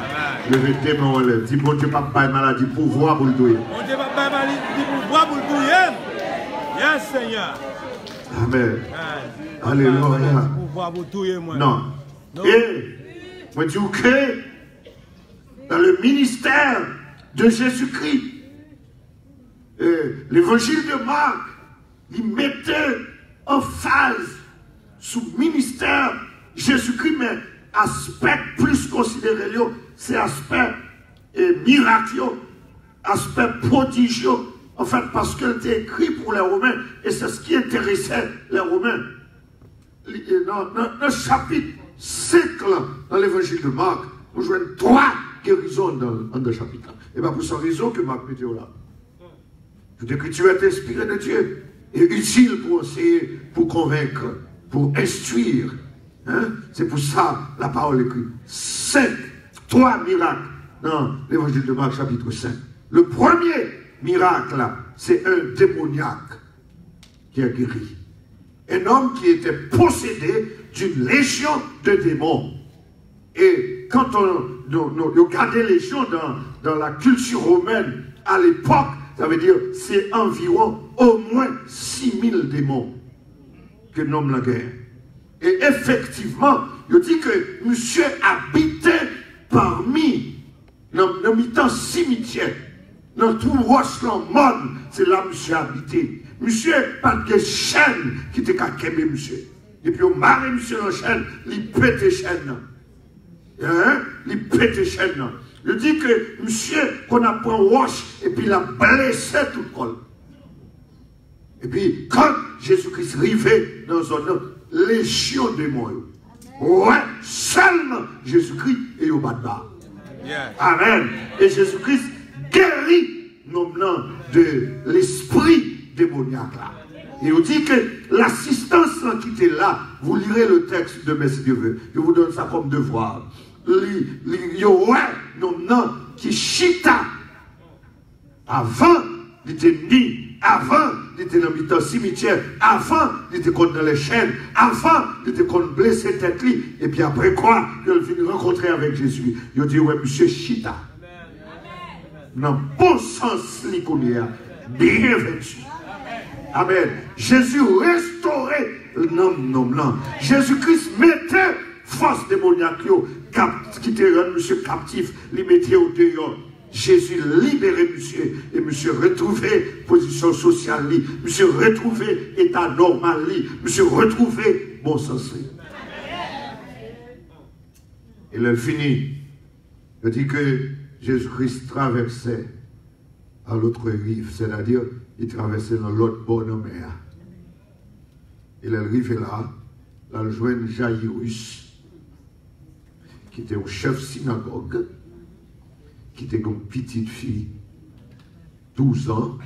Levez tes mains en l'air. Dis bon Dieu, pas de maladie pour voir pour le tout. Bon Dieu, pas de maladie pour voir pour le tout. Yes, Seigneur. Amen. Alléluia. Non. Et, moi, je dis que dans le ministère de Jésus-Christ, l'évangile de Marc, il mettait en phase sous ministère Jésus-Christ, mais aspect plus considéré, c'est aspect miracle, aspect prodigieux. En fait, parce qu'elle était écrite pour les Romains, et c'est ce qui intéressait les Romains. Dans le chapitre 5, dans l'évangile de Marc, nous jouons 3 guérisons dans le chapitre. Et bien pour cette raison que Marc mettait là. Toute écriture est inspirée de Dieu et utile pour enseigner, pour convaincre, pour instruire. Hein? C'est pour ça la parole écrite. 3 miracles dans l'évangile de Marc, chapitre 5. Le premier miracle, c'est un démoniaque qui a guéri. Un homme qui était possédé d'une légion de démons. Et quand on regardait les légions dans la culture romaine à l'époque, ça veut dire c'est environ au moins 6000 démons que nomme la guerre. Et effectivement, il dit que monsieur habitait parmi, dans le cimetière, dans tout Roche-Lambonne, c'est là monsieur habité. Monsieur, pas de chaîne qui était qu'à quémer monsieur. Et puis on marie monsieur dans la chaîne, il pète les chaînes. Hein? Il pète les chaînes. Je dis que monsieur, qu'on a pris roche, et puis il a blessé tout le col. Et puis, quand Jésus-Christ arrivait dans une légion de démons, ouais, seulement Jésus-Christ est au bas de bas. Amen. Et Jésus-Christ guérit nos noms de l'esprit démoniaque là. Et on dit que l'assistance qui était là, vous lirez le texte de Messie Dieu veut. Je vous donne ça comme devoir. Il y aurait nos noms qui chita. Avant, il était ni. Avant, il était dans le cimetière. Avant, il était dans les chaînes. Avant, il était blessé tête. Et puis après quoi, il vient rencontrer avec Jésus. Il dit, ouais, monsieur Chita. dans le bon sens, bien vêtu. Amen. Jésus restaurait l'homme. Jésus-Christ mettait force démoniaque qui te rend monsieur captif, il mettait au dehors. Jésus libérait monsieur et monsieur retrouvait position sociale, monsieur retrouvait état normal, monsieur retrouvait bon sens. Et là, fini. Il dit que Jésus-Christ traversait à l'autre rive, c'est-à-dire il traversait dans l'autre bord de la mer. Il est arrivé là, il a joint Jairus, qui était un chef synagogue, qui était une petite fille, 12 ans,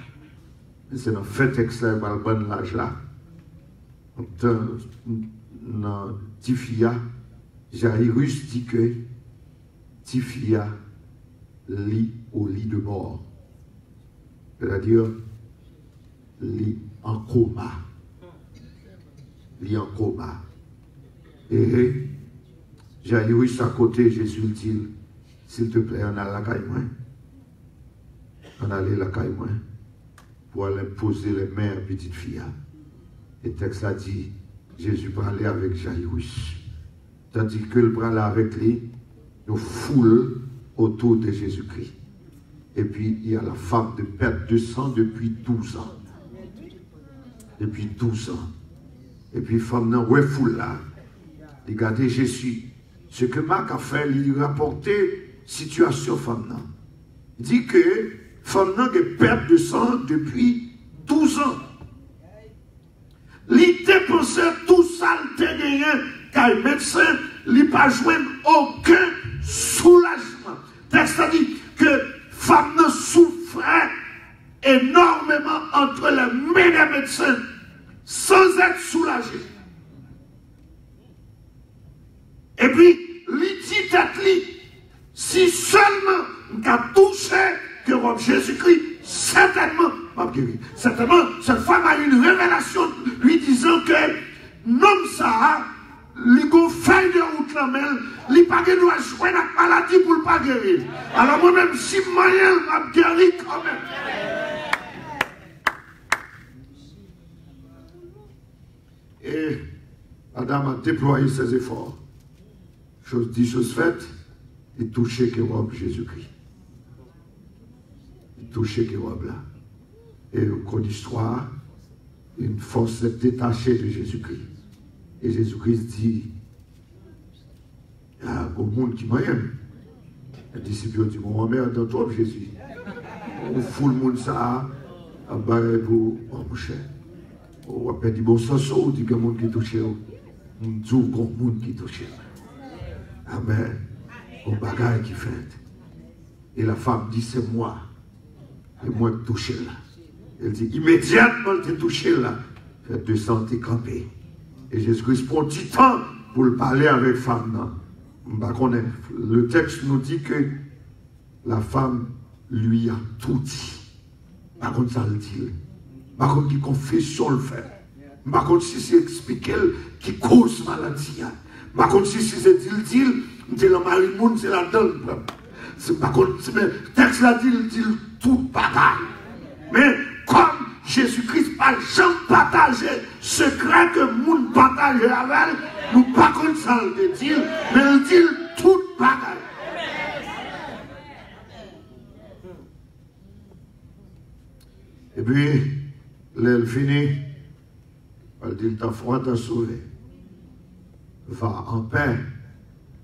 et c'est dans fait extrait par le bon l'âge là. Dans Tifia, Jairus dit que Tifia lit au lit de mort. C'est-à-dire, lit en coma. Lit en coma. Et Jairus à côté, Jésus dit, s'il te plaît, on a la caille moins. On allait la caille moins pour aller poser les mains à la petite fille. Et le texte a dit, Jésus parlait avec Jairus. Tandis que le parlait avec lui, nous foule autour de Jésus-Christ. Et puis, il y a la femme de perte de sang depuis 12 ans. Depuis 12 ans. Et puis, femme nan refoule là. Regardez Jésus. Ce que Marc a fait, il rapportait situation femme nan. Il dit que femme nan a perte de sang depuis 12 ans. Il dépensait tout ça, il gagné, car le médecin, il n'a pas joué aucun soulagement. Le texte dit que femme nan souffrait énormément entre les mains des médecins sans être soulagée. Et puis, il dit à lui, si seulement on a touché que votre Jésus-Christ, certainement, pas guéri. Certainement, cette femme a eu une révélation lui disant que l'homme ça, il a une feuille de route là, mais il n'a pas jouer la maladie pour ne pas guérir. Alors moi-même, si moyen m'a guéri quand même. Et Adam a déployé ses efforts. Chose dit, chose faite, il touchait Kérob Jésus-Christ. Il touchait Kérob là. Et au cours d'histoire, une force s'est détachée de Jésus-Christ. Et Jésus-Christ dit, il y a un monde qui m'aime. Les disciples disent, mon mère dans toi, Jésus. On fout le monde ça, à barrer pour mon cher. On va dire, bon, ça, on dit qu'il y a un monde qui touche. On dit qu'il y a un monde qui touche. Amen. Au bagage qui fait. Et la femme dit, c'est moi. Et moi qui touche là. Elle dit, immédiatement, tu es touché là. Fait 200, tu es campé. Et Jésus-Christ prend du temps pour le parler avec la femme. Le texte nous dit que la femme lui a tout dit. Par contre, ça le dit. Par contre, qui confession le fait. Par contre, si c'est expliqué qui cause maladie. Par contre, si c'est dit, la marie-monde, c'est la donne. Par contre, le texte là dit tout bataille. Mais comme Jésus-Christ n'a jamais partagé secret que le monde partage avec, nous ne pas comme ça le dit, mais il dit tout bataille. Et puis, elle finit, elle dit, ta foi t'a sauvé. Va en paix,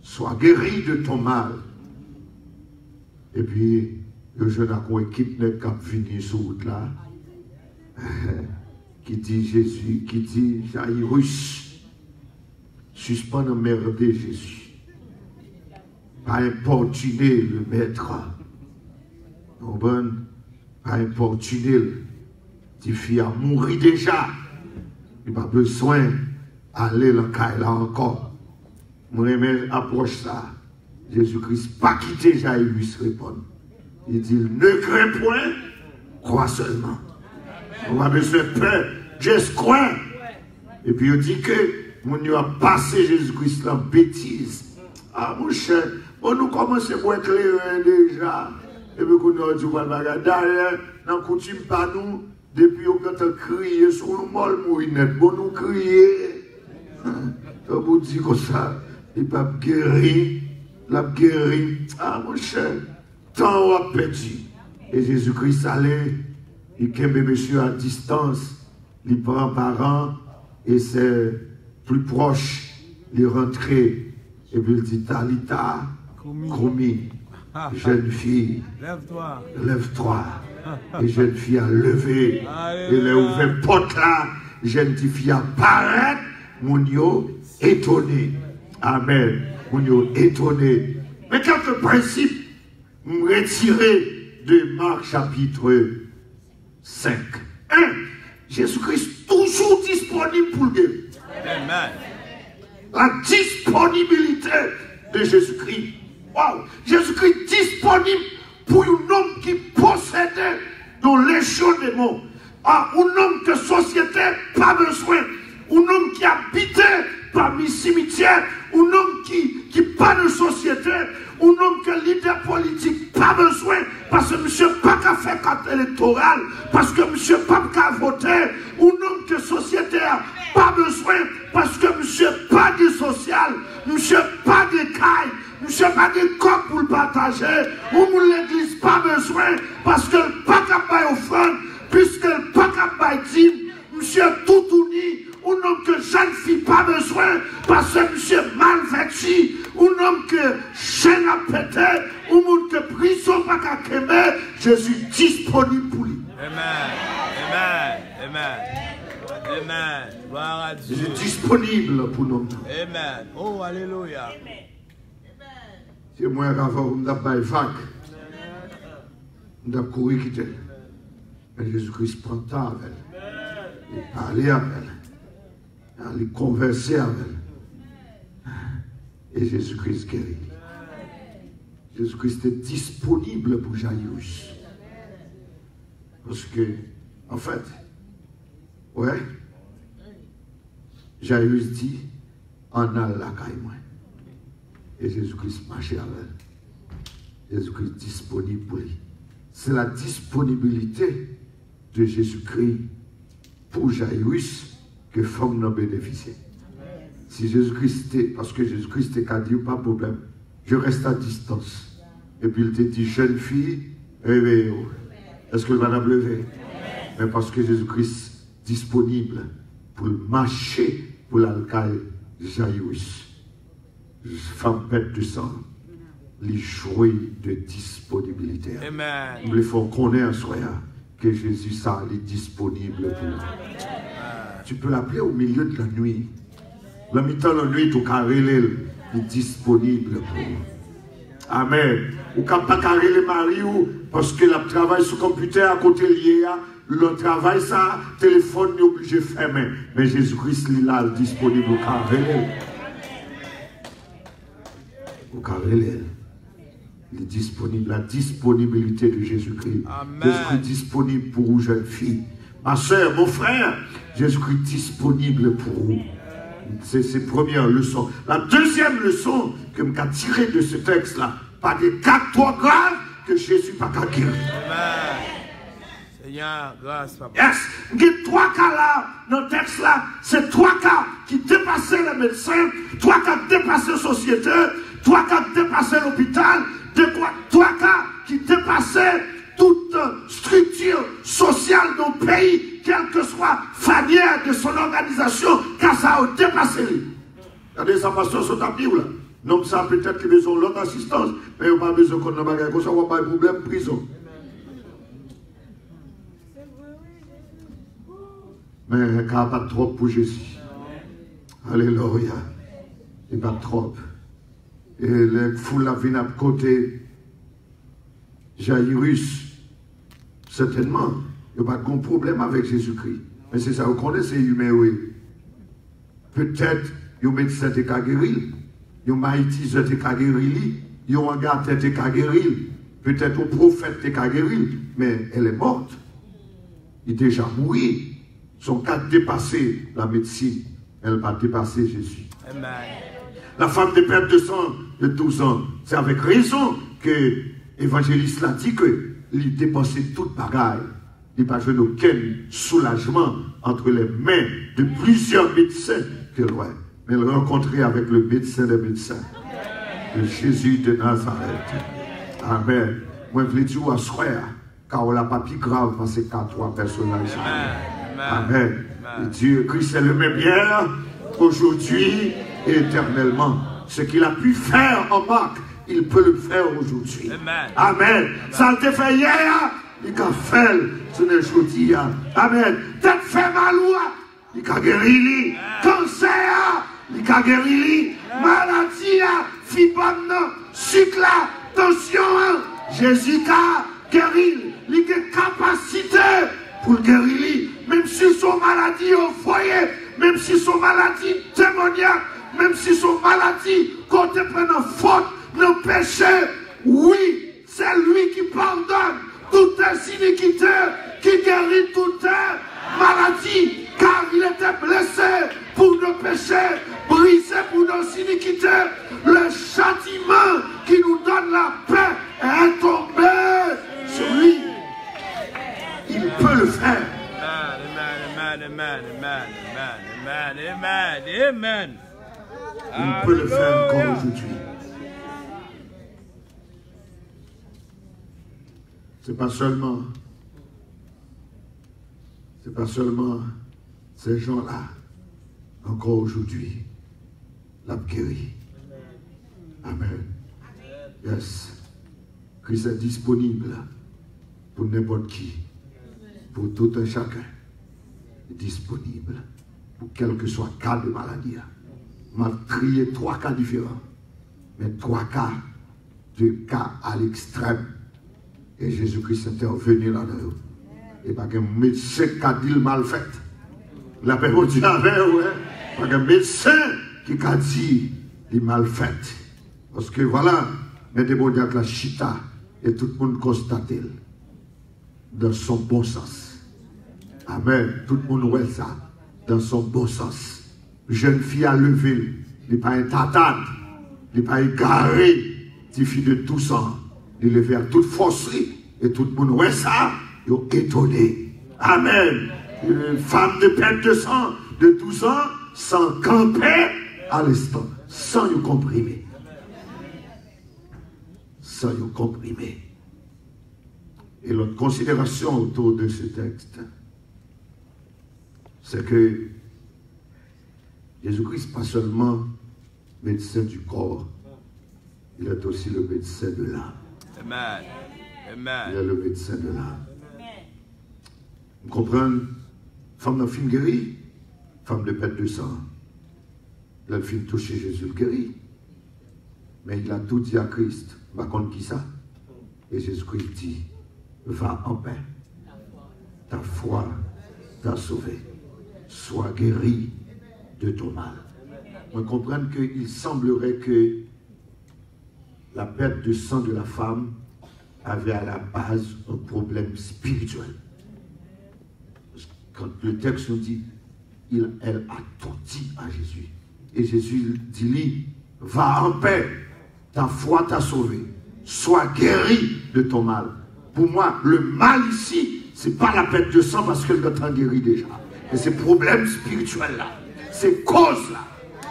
sois guéri de ton mal. Et puis, le jeune a une équipe net qui a fini sur route là, qui dit Jésus, qui dit Jairus, suspend emmerder Jésus. Pas importuner le maître. Pas importuner. Si fille a mouru déjà, il n'a pas besoin d'aller dans le cas là encore. Moi, approche ça. Jésus-Christ pas quitté Jairus répondre. Il dit, ne crains point, crois seulement. On a besoin de peur, juste crois. Et puis il dit que mon Dieu a passé Jésus-Christ en bêtise. Ah mon cher, on nous commence à être clair déjà. Et puis, quand on dit, derrière, dans la coutume, pas nous, depuis qu'on a crié sur le mal, mourinette, bon, nous crier. On vous dit comme ça, il n'a pas guéri, il a guéri. Ah, mon cher, tant on a perdu. Et Jésus-Christ allait, il kembe monsieur à distance, il prend parent, et c'est plus proche, il rentre, et puis il dit, Talita, Koumi, jeune fille, Lève-toi. Lève-toi. Et jeune fille a levé. Et elle a ouvert porte là. Jeune fille a paraître. Mounio étonné. Amen. Mounio étonné. Mais quelques principes me retirer de Marc chapitre 5. 1. Jésus-Christ toujours disponible pour le guérir. Amen. La disponibilité de Jésus-Christ. Wow. Jésus-Christ disponible pour un homme qui possédait dans légion des démons. Un homme que la société n'a pas besoin. Un homme qui habitait parmi les cimetières. Un homme qui n'a pas de société. Un homme que leader politique n'a pas besoin. Parce que monsieur pas qu'à faire carte électorale. Parce que monsieur pas qu'à voter. Un homme que la société n'a pas besoin. Parce que monsieur pas de social. Monsieur pas de caille. Monsieur pas de coq pour le partager. Ou l'église pas besoin. Parce que le pas qu'à offrande. Puisque le pas qu'à dîme. Monsieur tout uni. Un homme que jeune fille pas besoin. Parce que monsieur mal vêtu. Un homme que chaîne a pété. Un homme que prison pas qu'à quémer. Jésus disponible pour lui. Amen. Amen. Amen. Amen. Gloire à Dieu. Jésus disponible pour nous. Amen. Oh, alléluia. C'est moi qui avons fait vague. On a couru quitter. Mais Jésus-Christ prend temps avec elle. Il parlait avec elle. Il conversait avec elle. Et Jésus-Christ guérit. Jésus-Christ est disponible pour Jairus. Parce que, en fait, ouais, Jairus dit, on a la caille moi. Et Jésus-Christ marchait avec elle. Jésus-Christ disponible pour lui. C'est la disponibilité de Jésus-Christ pour Jairus que femme n'a bénéficié. Si Jésus-Christ était, parce que Jésus-Christ était dit, pas de problème, je reste à distance. Et puis il te dit, jeune fille, réveillez-vous. Est-ce que madame levé? Mais parce que Jésus-Christ est disponible pour marcher pour l'alcaï Jairus. Femme pète de sang, les jouets de disponibilité. Amen. Il faut connaître soi que Jésus ça est disponible pour nous. Tu peux l'appeler au milieu de la nuit. La mi-temps de la nuit, tu peux il est disponible pour nous. Amen. Ou quand pas carrer les maris parce que la travail sur le computer à côté lié, le travail ça, téléphone n'est obligé de fermer. Mais Jésus-Christ il est là disponible au carré. Au carré. Il est disponible, la disponibilité de Jésus-Christ. Jésus-Christ est disponible pour vous, jeunes filles. Ma soeur, mon frère, Jésus-Christ est disponible pour vous. C'est la première leçon. La deuxième leçon que je vais tirer de ce texte-là, pas des cas trop graves que Jésus n'a pas guéri. Amen. Seigneur, grâce, papa. Yes. Il y a trois cas là, dans le texte là, c'est trois cas qui dépassaient les médecins, trois cas qui dépassaient la société, trois cas qui dépassaient l'hôpital, trois cas qui dépassaient toute structure sociale dans le pays, quelle que soit la manière de son organisation, car ça a dépassé lui. Regardez sa passion sur ta Bible. Non, ça peut-être qu'ils besoin de l'autre assistance, mais ils n'ont pas besoin qu'on ait pas comme ça, on n'a pas de problème de prison. Mais il n'y a pas trop pour Jésus. Alléluia. Il n'y a pas trop. Et les foules viennent à côté. Jairus, certainement, il n'y a pas de problème avec Jésus-Christ. Mais c'est ça, vous connaissez humain, oui. Peut-être, il y a un médecin qui a guéri, il y a un maïtiseur qui a guéri, il y a un gars qui a guéri, peut-être un prophète qui a guéri, mais elle est morte. Il est déjà mort. Son cas dépassé la médecine, elle va dépasser Jésus. Amen. La femme de perte de sang de 12 ans, c'est avec raison que évangéliste l'a dit que il dépensait toute bagaille. Il n'a pas joué aucun soulagement entre les mains de plusieurs médecins que loin. Mais il rencontrait avec le médecin des médecins, de Jésus de Nazareth. Amen. Moi, je veux dire à soir, car on n'a pas plus grave parce que c'est trois personnages. Amen. Et Dieu, Christ est le même hier, aujourd'hui et éternellement. Ce qu'il a pu faire en Marc, il peut le faire aujourd'hui. Amen. Ça a été fait hier, il a fait ce n'est aujourd'hui. Amen. Tête fait mal, il a guéri. Cancer, il a guéri. Maladie, fibrome, sucre, tension, Jésus a guéri. Il a capacité pour guérir. Même si son maladie au foyer, même si son maladie démoniaque, même si son maladie côté prenant faute, nos péchés, oui, c'est lui qui pardonne toutes les iniquités, qui guérit toutes les maladies, car il était blessé pour nos péchés, brisé pour nos iniquités. Le châtiment qui nous donne la paix est tombé sur lui. Il peut le faire. Amen. Il peut le faire encore aujourd'hui. C'est pas seulement ces gens-là, encore aujourd'hui, l'a guéri. Amen. Yes. Christ est disponible pour n'importe qui, pour tout un chacun. Disponible pour quel que soit le cas de maladie. On m'a trié 3 cas différents, mais 3 cas, 2 cas à l'extrême. Et Jésus-Christ est intervenu là-dedans. Et pas qu'un médecin qui a dit le mal fait. La paix dit avec, ouais. Pas qu'un médecin qui a dit le mal fait. Parce que voilà, mais des bons diacres la chita, et tout le monde constate dans son bon sens. Amen. Tout le monde voit ça dans son bon sens. Jeune fille à lever, il n'est pas un tatane, il n'est pas égaré, il fille de tout sang. Il est vers toute forcerie. Et tout le monde voit ça, il est étonné. Amen. Une femme de perte de sang de 12 ans, sans camper à l'instant, sans y comprimer. Sans y comprimer. Et l'autre considération autour de ce texte, c'est que Jésus-Christ n'est pas seulement médecin du corps, il est aussi le médecin de l'âme. Amen. Amen. Il est le médecin de l'âme. Vous comprenez? Femme d'un film guéri, femme de perte de sang. Le film touché Jésus le guérit. Mais il a tout dit à Christ. Par contre, qui ça? Et Jésus-Christ dit, va en paix. Ta foi t'a sauvé. Sois guéri de ton mal. On comprend qu'il semblerait que la perte de sang de la femme avait à la base un problème spirituel. Quand le texte nous dit, elle a tout dit à Jésus. Et Jésus dit, lui, va en paix, ta foi t'a sauvé. Sois guéri de ton mal. Pour moi, le mal ici, ce n'est pas la perte de sang parce qu'elle est en guéri déjà. Et c'est problème spirituel là. C'est cause là.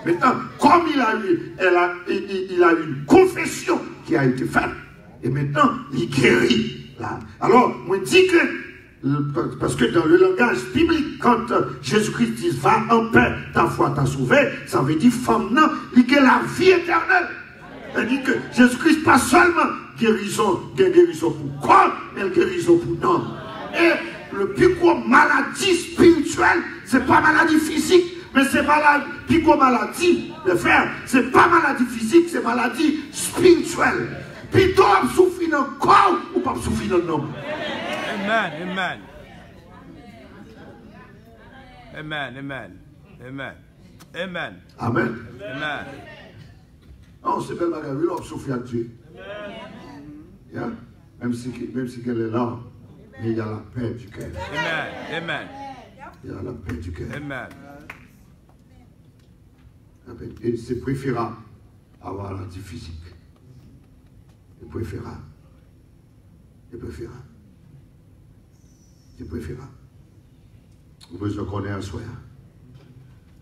Maintenant, comme il a eu une confession qui a été faite, et maintenant, il guérit là. Alors, on dit que, parce que dans le langage biblique, quand Jésus-Christ dit va en paix, ta foi t'a sauvé, ça veut dire femme non, il y a la vie éternelle. Il dit que Jésus-Christ pas seulement guérison pour corps, mais guérison pour non. Et le plus gros maladie spirituelle, c'est pas maladie physique, mais c'est plus gros maladie, les frères, c'est pas maladie physique, c'est maladie spirituelle. Plutôt on souffre dans le corps ou pas souffrir dans le nom. Amen, amen. Amen, amen, amen, amen. Amen. Amen. Oh, c'est belle bagarre, il a souffert à Dieu. Yeah? Même si elle est là, mais il y a la paix du cœur. Amen, amen. Il y a la paix du cœur. Amen. Et c'est préférable avoir la maladie physique. C'est préférable. C'est préférable. C'est préférable. Vous besoin qu'on ait un soin.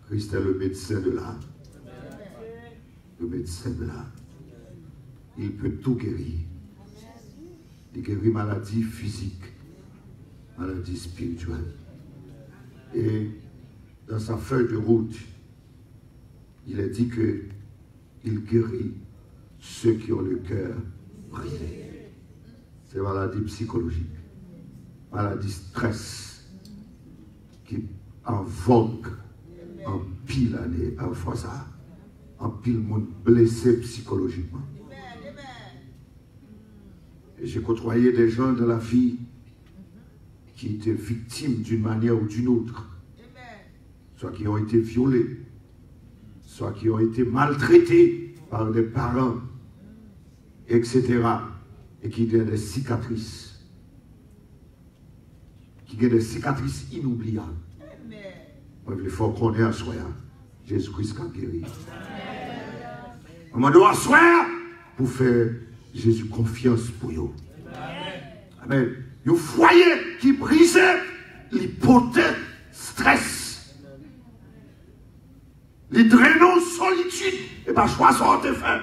Christ est le médecin de l'âme. Le médecin de l'âme. Il peut tout guérir. Il guérit maladie physique, maladie spirituelle. Et dans sa feuille de route, il a dit qu'il guérit ceux qui ont le cœur brisé. C'est maladie psychologique, maladie stress, qui en vogue en pile année, en fois ça, en pile monde blessé psychologiquement. Et j'ai côtoyé des gens de la vie qui étaient victimes d'une manière ou d'une autre, soit qui ont été violés, soit qui ont été maltraités par des parents, etc. Et qui ont des cicatrices. Qui ont des cicatrices inoubliables. Il faut qu'on ait un soin. Jésus-Christ a guéri. On doit soin pour faire Jésus confiance pour vous. Amen. Un foyer qui brisait l'hypothèse stress. Les drainons solitude. Et pas choix ça te fait.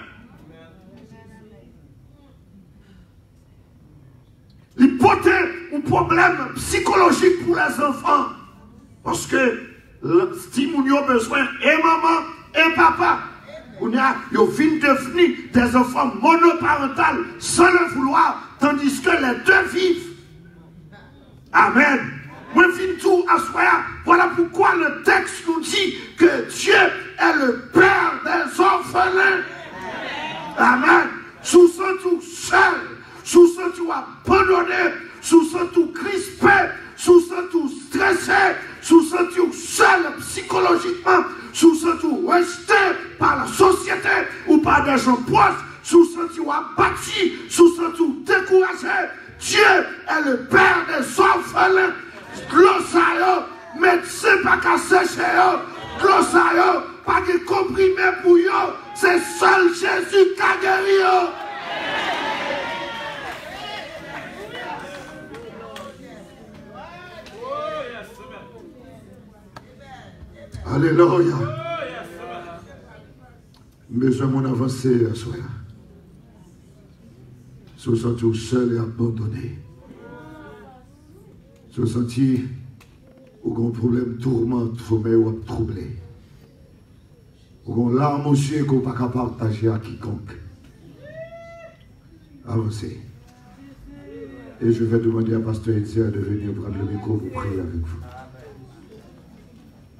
L'hypothèse ou problème psychologique pour les enfants. Parce que si nous avons besoin et maman et papa, ils viennent devenir des enfants monoparentaux sans le vouloir, tandis que les deux vivent. Amen. Moi, je viens tout à soi. Voilà pourquoi le texte nous dit que Dieu est le Père des orphelins. Amen. Sous ce tout seul, sous ce tout abandonné, sous ce tout crispé, sous ce tout stressé, sous ce tout seul psychologiquement, sous ce tout rejeté par la société ou par des gens proches, sous ce tout abattu, sous ce tout découragé. Dieu est le Père des orphelins. Glossaire, médecin pas qu'à sécher, glossaire, pas de comprimé pour eux, c'est seul Jésus qui a guéri. Alléluia. Besoin mon avancée à soi. Se sentir seul et abandonné. Se sentir ou un problème tourmente, sommeil ou troublé. Ou un larme aux yeux qu'on n'a pas partager à quiconque. Avancez. Et je vais demander à Pasteur Etienne de venir prendre le micro pour prier avec vous.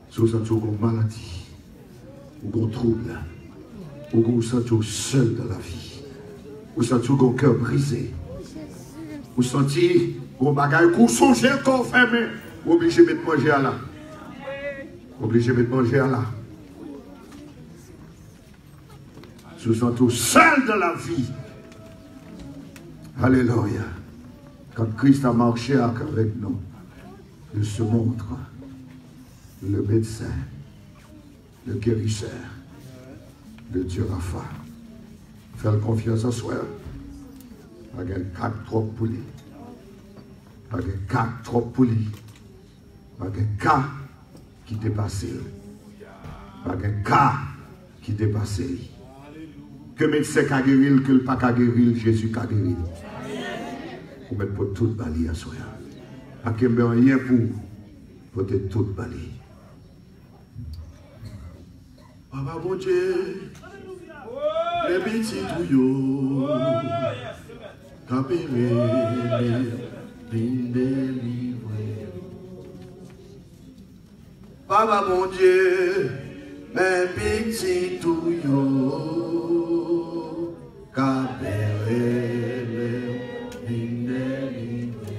Si vous sentez une maladie, ou un trouble, ou vous sentez seul dans la vie, vous sentez un cœur brisé, vous sentez un bagage, vous songez un corps fermé, vous obligez de manger à là. Obligé de manger à là. Si vous sentez seul dans la vie, alléluia. Quand Christ a marché avec nous, il se montre le médecin, le guérisseur, le Dieu Rapha. Faire confiance en soi. Pas de cas trop pour lui. Pas de cas trop pour lui. Pas de cas qui dépasse lui. Pas de cas qui dépasse lui. Que médecin a guéri, que le pas a guéri, Jésus a guéri. Pour mettre pour toute balie à soi. Pas qu'il n'y ait rien pour te toute balie. Papa bon Dieu, les petits tuyaux, capéré, délivré. Papa bon Dieu, mes petits tuyaux, capéré, délivré.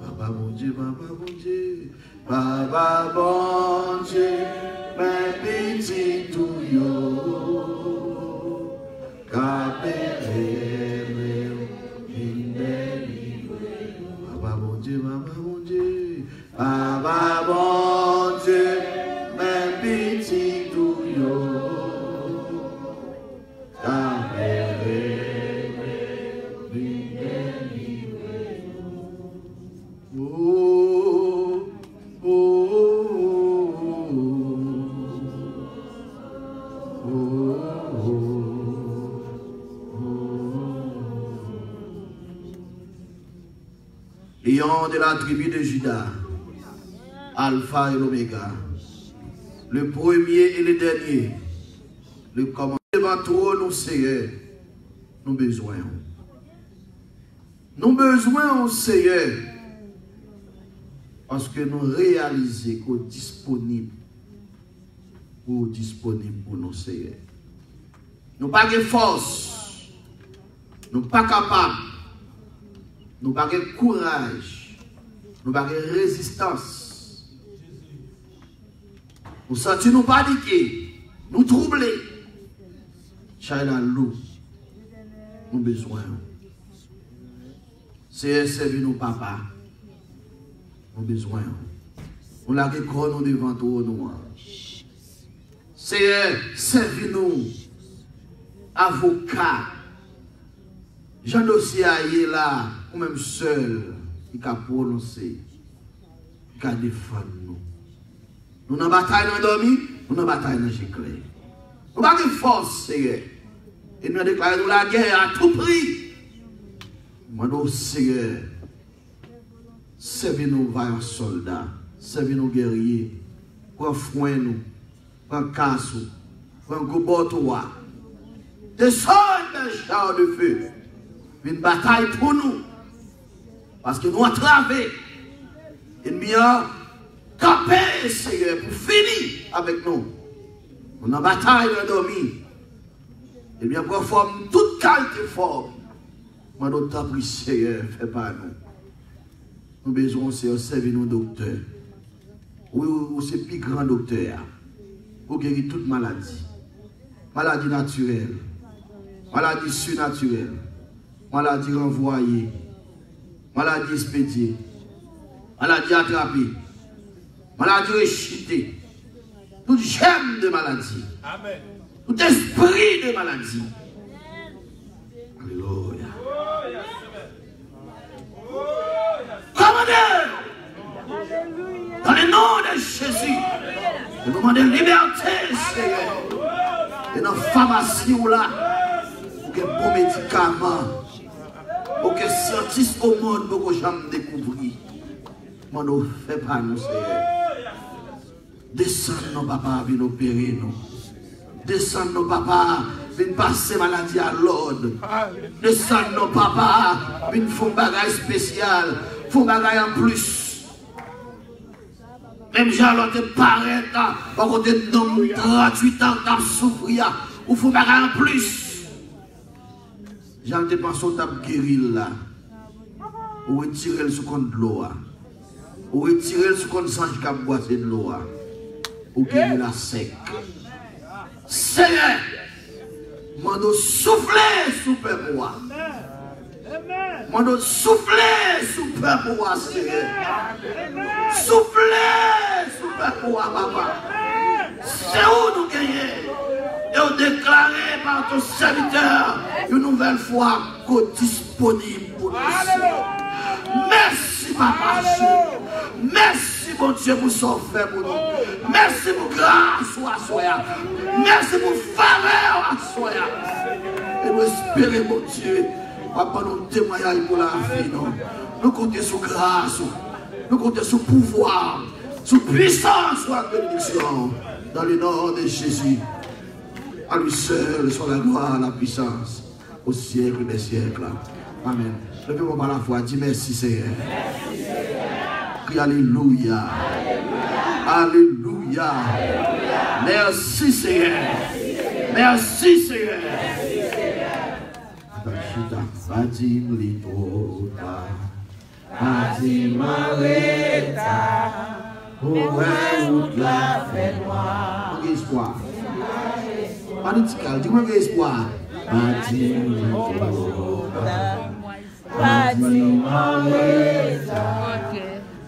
Papa bon Dieu, Papa bon Dieu, Papa bon Dieu. Mes petits tuyaux, capéré, Papa bon Dieu, Papa bon Dieu, Papa bon Dieu, mes petits tuyaux, capéré, Lion de la tribu de Juda, Alpha et l'Oméga, le premier et le dernier, le commandement devant toi, nous Seigneur, nous besoin. Nous besoin, Seigneur, parce que nous réalisons qu'on est disponible pour nous, Seigneur. Nous n'avons pas de force, nous n'avons pas capable, nous n'avons pas de courage, nous n'avons pas de résistance. Nous sentons nous paniquer, nous troubler. Chayla loup, nous besoin. C'est servir nos papa, nous besoin. On l'a nous devant toi, nous. C'est servir nous, avocat. Jean dossier est là, ou même seul, qui a prononcé, qui a défendu nous. Nous n'avons pas bataille dans dormi, nous n'avons pas bataille dans l'éclair. Nous n'avons pas de force, Seigneur. Et nous déclarons la guerre à tout prix. Nous, Seigneur, servez nos vaillants soldats, servez nos guerriers, pour foin nous, pour casse, pour gobotoa. Descendez des chars de feu, une bataille pour nous, parce que nous entravé, et nous avons campé, Seigneur, pour finir avec nous. On a bataille dans dormi. Et bien, pour former toute qualité forme, moi, notre prie, Seigneur, fait pas nous. Nous besoin, Seigneur, servir nos docteurs. Ou c'est plus grand docteur. Pour guérir toute maladie. Maladie naturelle. Maladie surnaturelle. Maladie renvoyée. Maladie expédiée. Maladie attrapée. Maladie réchitée. Tout germe de maladie. Amen. Tout esprit de maladie. Alléluia. Commandez dans le nom de Jésus. Nous demandons liberté, Seigneur. Et dans la pharmacie là, pour que bon médicament, pour que scientifiques au monde ne jamais découvrir. Moi, nous ne faisons pas nous, Seigneur. Descends nos papas, viens opérer nous. Descends nos papas, viens passer maladie à l'ordre. Descends nos papas, viens faire un bagage spécial, faire un bagage en plus. Même j'allais te paraître, par contre, d'homme 38 ans qui souffrir, ou faire un bagage en plus. J'allais te penser au table guéril là, ou retirer le sous compte de l'eau, ou retirer le sous compte sang qui a boité de l'eau, ou guérir la sec. Seigneur, mando souffler sous peuple moi. Mando souffler sous peuple moi, Seigneur. Souffler sous peuple moi, papa. C'est où nous gagnons. Et on déclare par ton serviteur une nouvelle fois qu'on est disponible pour nous. Merci, papa. Merci, mon Dieu, pour son fait pour nous. Merci pour grâce à soi. Merci pour faveur à soi. Et nous espérons, mon Dieu, papa, nous témoignons pour la vie. Nous comptons sur grâce. Nous comptons sur pouvoir, sur puissance, sur la bénédiction. Dans le nom de Jésus. À lui seul soit la gloire, la puissance, au siècle des siècles. Amen. Levez-moi par la foi, dis merci Seigneur. Crie Alléluia. Alléluia. Merci Seigneur. Merci Seigneur. Fatim litota, Fatim arrêta, pour la fête noire. Espoir. Dis-moi que espoir. Fatim litota, Fatim arrêta,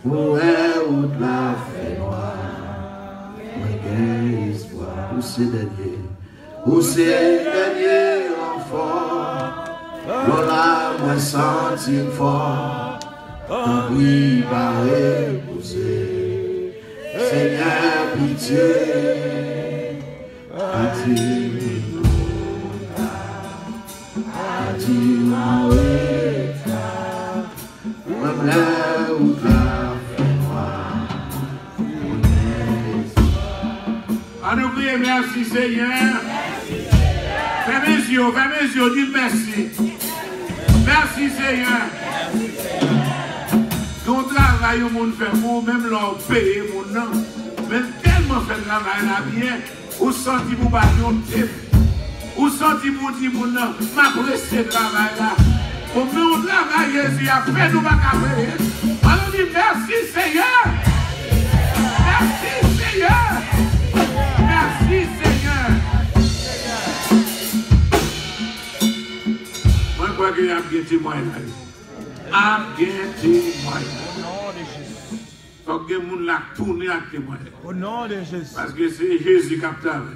pour la fête noire. Quel espoir. Où c'est dernier? Où c'est dernier enfant? Lola, moi senti fort, tant préparé pousser. Seigneur, pitié, à Dieu, Seigneur. Fais mes yeux, dis merci. Merci Seigneur. Ton travail au monde fait pour même leur payer mon nom. Même tellement fait travail là bien. Ou senti pour bâton type. Ou senti pour dire mon nom. M'apprécier travail là. Au même travail Jésus a fait nous pas capable. Alors dit merci Seigneur. Merci Seigneur. Merci Seigneur. Moi je crois qu'il y a bien témoin là. A bien témoin. Au nom de Jésus. Faut que les gens la tourner à témoin. Au nom de Jésus. Parce que c'est Jésus qui a fait. Amen.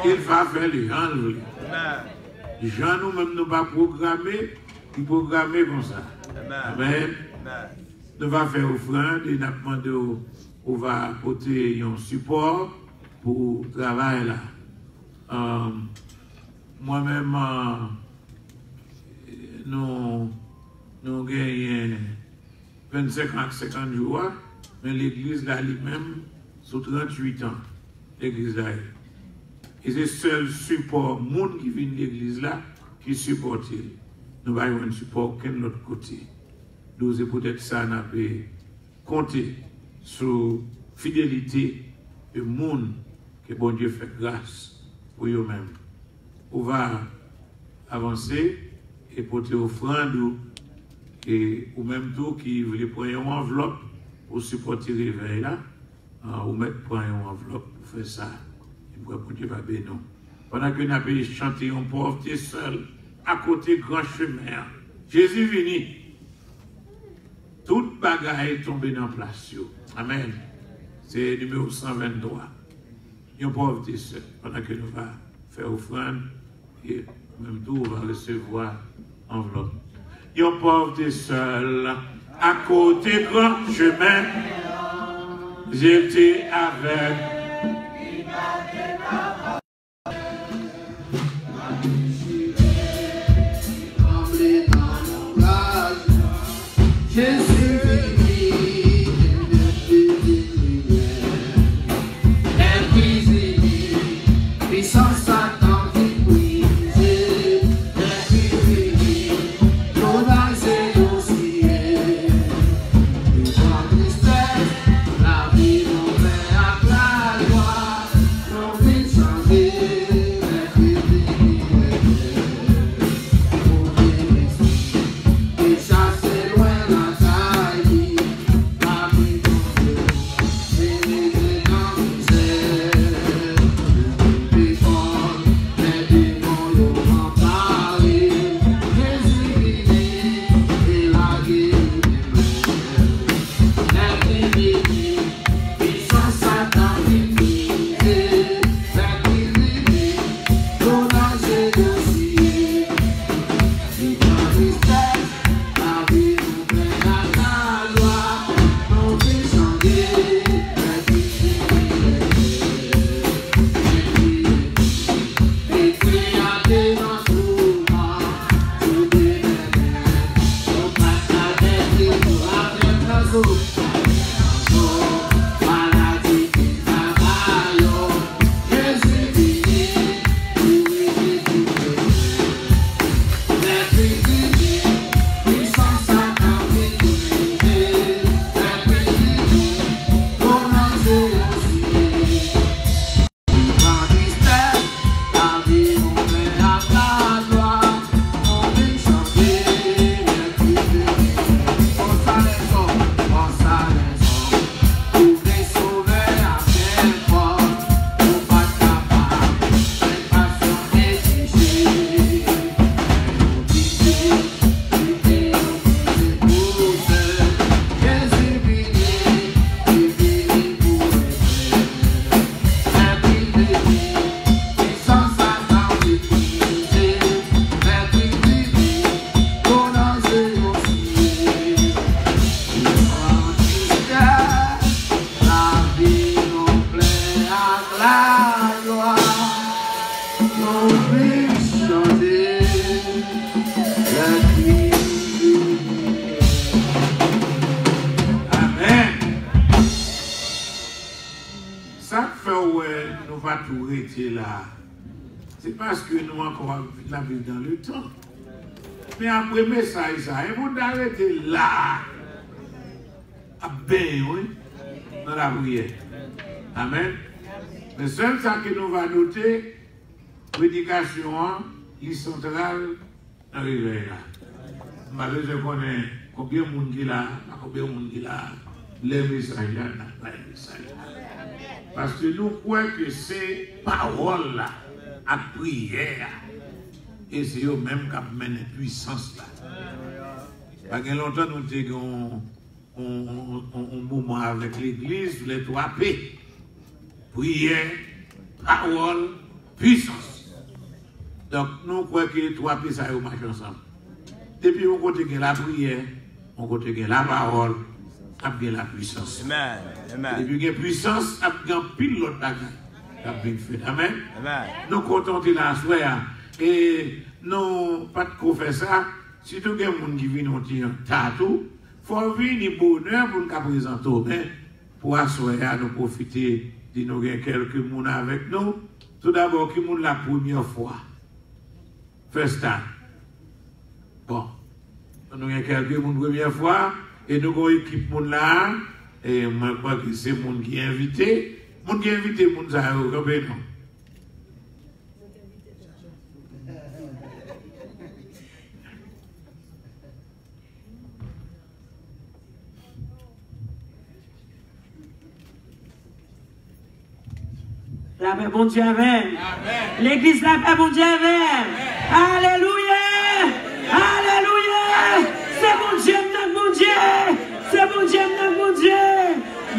Il va faire les gens. Amen. Jean nous-mêmes nous pas programmer, il programmer comme ça. Amen. Amen. Nous va faire offrande et nous demandé on va apporter un support pour le travail là. Moi-même, nous gagnons 25 à 50 jours, mais l'église là elle-même, sur 38 ans, l'église là. Et c'est le seul support, monde qui vient de l'église là, qui supporte. Nous n'avons pas de support aucun de l'autre côté. Donc c'est peut-être ça, nous avons compté sur la fidélité du monde que bon Dieu fait grâce pour eux-mêmes. On va avancer et porter offrande et ou même tout qui voulait prendre une enveloppe pour supporter le réveil là, ou mettre prendre une enveloppe pour faire ça. Et pour Dieu va bénir nous. Pendant que nous avons chanté en pauvreté seul, à côté grand chemin, Jésus venu. Toute bagaille est tombée dans place. Amen. C'est le numéro 123. Une pauvreté seul. Pendant que nous allons faire offrande, et même tout, on va recevoir enveloppe. Une pauvreté seul, à côté grand chemin, j'étais avec. Jésus venu, épuisé, puissance Satan épuisé, épuisé, l'audace aussi, devant tristesse, la vie nous met à la joie, nos vies changées, épuisé, et chasser loin. pas tout rester là. C'est parce que nous encore la vivre dans le temps. Mais après le message, ça, et vous arrêtez là. Ah ben oui, dans la prière. Amen. Mais seul ça que nous va noter, prédication, il centrale dans le réveil là. Malheureusement, je connais combien de monde qui est là, combien de monde qui est là, les messages là, les messages là. Parce que nous croyons que ces paroles là, à prière, et c'est eux-mêmes qui amènent la puissance là. Parce que longtemps nous avons un moment avec l'église, les 3 P. Prière, parole, puissance. Donc nous croyons que les 3 P ça marche ensemble. Depuis on côté la prière, on côté la parole, on la puissance. Amen. Amen. Depuis la puissance, on a pile l'autre bagage. Amen. Amen. Nous contenter la soirée. Et nous pas de faire ça. Si tout le monde qui vient nous dire tatou, il faut venir bonheur pour nous présenter. Mais pour asseoir, nous profiter de nous avoir quelques personnes avec nous. Tout d'abord, qui sont la première fois. First time. Bon. Nous avons quelques personnes la première fois. Et nous avons une équipe là. Et moi, je crois que c'est le monde qui est invité. Le monde qui est invité, le monde qui est invité. La paix, bon Dieu, amen. L'église, la paix, bon Dieu, amen. Alléluia. Alléluia. C'est bon Dieu, mon Dieu. C'est bon Dieu, mon Dieu.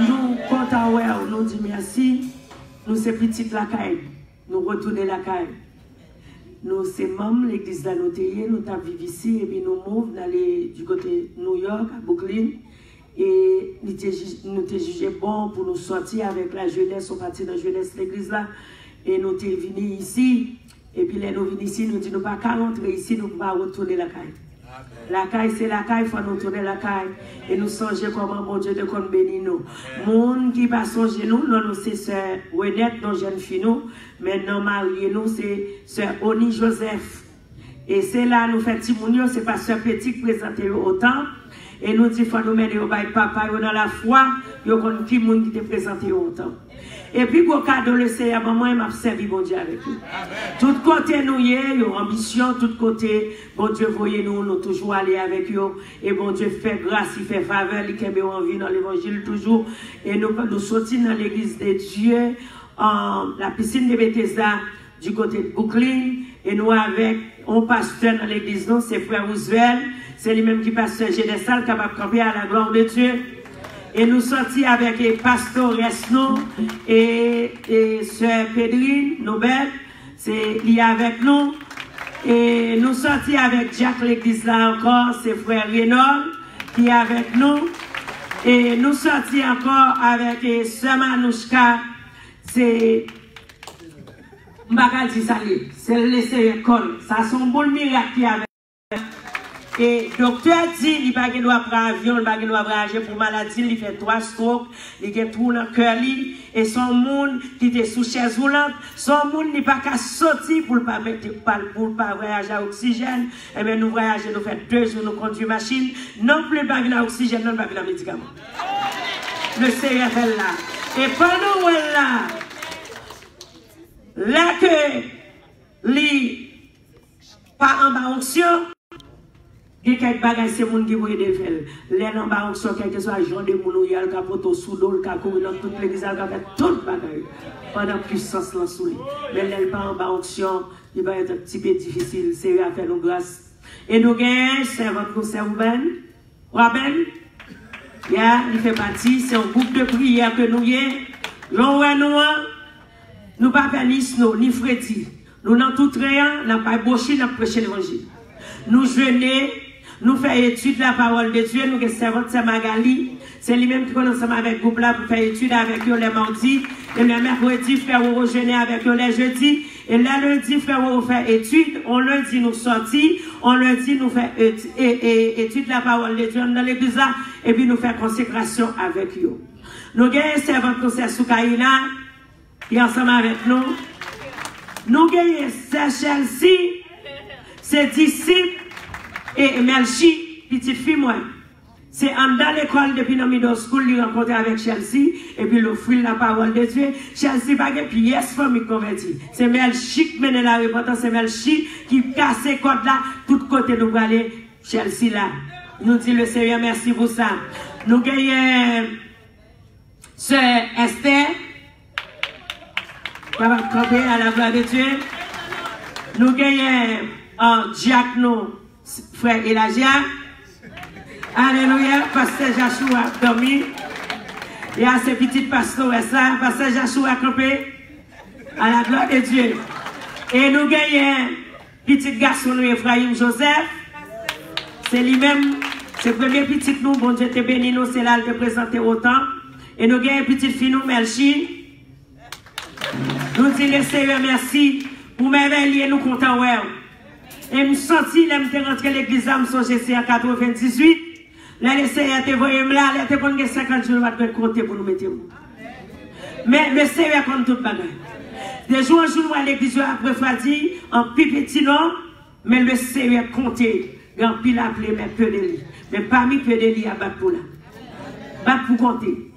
Nous, comptons, nous disons merci. Nous, c'est petite la caille. Nous retournons la caille. Nous, c'est membres, l'église de la Notée, nous avons vécu ici, et puis nous mouvons d'aller du côté de New York, à Brooklyn. Et nous avons jugé bon pour nous sortir avec la jeunesse, on partit dans la jeunesse de l'église là. Et nous sommes venus ici. Et puis là, nous venons ici, nous disons, nous ne pouvons pas rentrer ici, nous ne pouvons pas retourner la caille. La caille, c'est la caille, il faut nous tourner la caille. Et nous songer comment mon Dieu de qu'on bénit nous. Monde qui va songer nous, non, c'est sœur Renette, nos jeunes filles nous. Maintenant, mariée nous, c'est sœur Oni Joseph. Et c'est là, nous faisons Timounio, c'est pas sœur Petit qui présente autant. Et nous disons, il faut nous mettre au bail papa dans la foi, il y a qui monde qui te présente autant. Et puis, pour cadeau le Seigneur, maman, il m'a servi, bon Dieu, avec nous. Tout côté, nous y est, ambition, tout côté, bon Dieu, voyez nous, nous toujours aller avec eux. Et bon Dieu fait grâce, il fait faveur, il fait envie dans l'évangile toujours. Et nous sortons dans l'église de Dieu, la piscine de Bethesda, du côté de Brooklyn. Et nous, avec un pasteur dans l'église, non, c'est frère Roosevelt. C'est lui-même qui pasteur Gédessal, capable de camper à la gloire de Dieu. Et nous sortis avec les pasteurs Resno et sœur Pédrine Nobel, c'est lié avec nous. Et nous sortis avec Jacques l'église là encore, c'est frère Renaud qui est avec nous. Et nous sortis encore avec sœur Manouchka, c'est Mbakadi Salé, c'est le laisser école. Ça c'est un bon miracle qui est avec. Et docteur dit, il n'a pas de droit prendre avion, il n'a pas de droit voyager pour maladie, il fait 3 strokes, il a tout dans le cœur, et son monde qui était sous chaise roulante, son monde n'est pas qu'à sortir pour ne pas voyager à oxygène. Et bien nous voyageons, nous faisons 2 jours, nous conduisons machine, non plus pas à oxygène, non pas à médicament. Le Seigneur est là. Et pendant où elle là que lui pas en bas onction, il y a quelques bagages, c'est le monde qui veut de faire. Les en bas onction, quel que soit Jean de Mounouya, le capoto sous l'eau, le cacouri dans toute l'église, il a fait tout le bagage. Pendant puissance là sous lui. Mais les pas en bas onction, il va être un petit peu difficile. C'est eux à faire nos grâces. Et nous gagnons, c'est votre conseil Ruben. Il fait partie, c'est un groupe de prière que nous avons. Nous ne pas faire ni Freddy. Nous n'avons tout rien, nous n'avons pas ébauché, nous avons prêché l'évangile. Nous jeûnons, nous faisons étude de la parole de Dieu, nous servons de Magali. C'est lui-même qui commence avec le groupe là pour faire étude avec eux les mardis. Et le mercredi, frère, on jeûne avec eux les jeudis. Et le lundi, frère, on fait étude. On lundi, nous sortis. On lundi, nous faisons étude de la parole de Dieu dans l'église là. Et puis nous faisons consécration avec eux. Nous avons servant de Soukaina. qui est ensemble avec nous. Nous gagnons Chelsea, ses disciples et Melchi, petite fille moi. C'est dans l'école depuis le middle school, il rencontre avec Chelsea, et puis il offre la parole de Dieu. Chelsea pas de pièce famille convertie. C'est Melchi qui mène la repentance, c'est Melchi qui casse ces codes là, tout côté nous aller Chelsea là. Nous dit le Seigneur merci pour ça. Nous gagnons Sœur Esther, qui va camper à la gloire de Dieu. Nous gagnons Diacno, frère Elagia. Alléluia, pasteur Joshua a dormi. Il y a ces petites pasteurs, ça, pasteur Joshua a campé à la gloire de Dieu. Et nous gagnons petit garçon, nous, Ephraim Joseph. C'est lui-même, c'est le premier petit nous, bon Dieu te béni, nous, c'est là, il te présenter autant. Et nous gagnons petite fille, nous, Melchi. Nous disons, Seigneur, merci pour m'éveiller, nous comptons, ouais. Et nous sentis, là, je suis rentré à l'église, je me suis en 98. Là, le Seigneur te voyé là, il te prendre 50 jours de côté pour nous mettre. Mais le Seigneur compte tout bagage. Des jours en jour, à l'église, après Fadi, en petit non, mais le Seigneur comptait. Grand pile appelé, mais peu de lits. Mais parmi peu de lits, à battre pour là. Battre pour compter.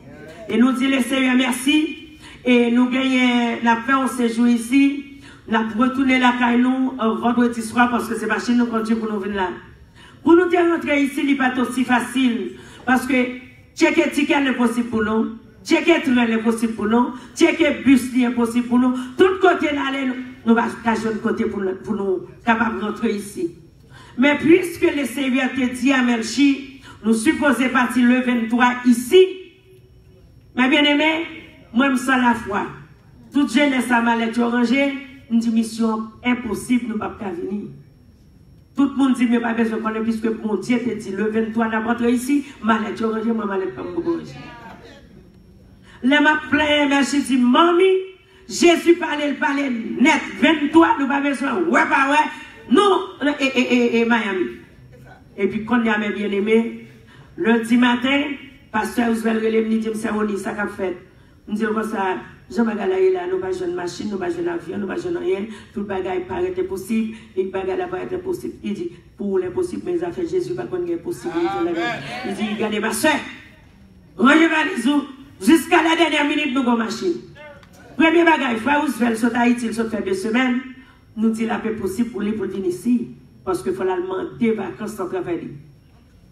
Et nous disons le Seigneur merci. Et nous gagnons la paix, on séjour ici. Nous avons retourné la caille nous vendredi soir parce que c'est pas chez nous quand Dieu pour nous venir là. Pour nous dire rentrer ici, il n'est pas aussi facile. Parce que checker ticket n'est possible pour nous. Checker train n'est possible pour nous. Checker bus n'est possible pour nous. Tout côté là, nous allons cacher de côté pour nous capables de rentrer ici. Mais puisque le Seigneur te dit à Melchi, nous supposons partir le 23 ici. Mais bien aimé, moi je sens la foi. Toute jeunesse à mallette orangée, une mission impossible, nous ne pouvons pas venir. Tout le monde dit, mais pas besoin de connaître, puisque mon Dieu te dit, le 23, n'a pas rentré ici, mallette orangée, moi mallette pas me corriger. Là, ma plein, merci, dit, Mami, Jésus parlait net, 23, nous pas besoin, ouais, pas ouais, non, et Miami. Et puis, quand on a bien aimé, lundi matin, pasteur Ousvel Relé me dit, c'est Oni, ça qu'a fait. On dit comme ça, Jean-Bagalaï là, nous pas une machine, nous pas un avion, nous pas rien, tout le bagage paraît possible, et le bagage paraît possible. Il dit, pour l'impossible, mes affaires, Jésus va connaître possible. Il dit, regardez ma soeur, rangez valisou, jusqu'à la dernière minute, nous avons une machine. Premier bagage, frère Ousvel, saute à Haïti, il saute fait 2 semaines, nous dit la paix possible pour lui pour venir ici, parce qu'il faut la demander vacances sans travailler.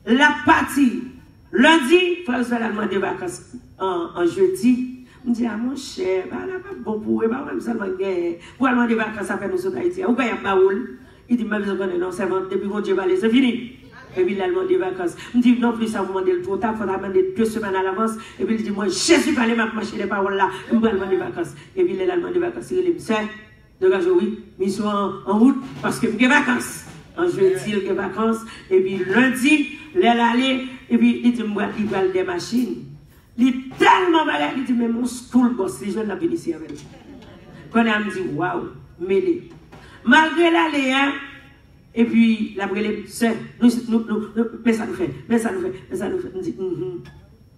La partie, lundi, frère Ousvel a demandé vacances en jeudi. Je dis, ah mon cher, bah là, pas bon pour eux, bah même seulement gagner. Pour aller des vacances après nous sur Haïti. Ou bien il y a Baoul. Il dit, mais besoin de non, c'est bon, depuis mon Dieu va aller, c'est fini. Et puis il a demandé des vacances. Je dis, non plus, ça vous demande le trop tard, il faudra demander 2 semaines à l'avance. Et puis il dit, moi, Jésus va aller marcher les paroles là, je vais demander des vacances. Et puis il a demandé des vacances, il dit, c'est, donc oui, mais ils sont en route parce que vous avez des vacances. En jeudi, il y a des vacances. Et puis lundi, il est allé, et puis il dit, moi, il va aller des machines. Il est tellement malade, il dit, mais mon school boss, les jeunes l'ont venu ici avec lui. Quand elle me dit, waouh, mêlé. Malgré l'aller, hein, et puis, la brûlée, c'est, mais ça nous fait, mais ça nous fait. On dit,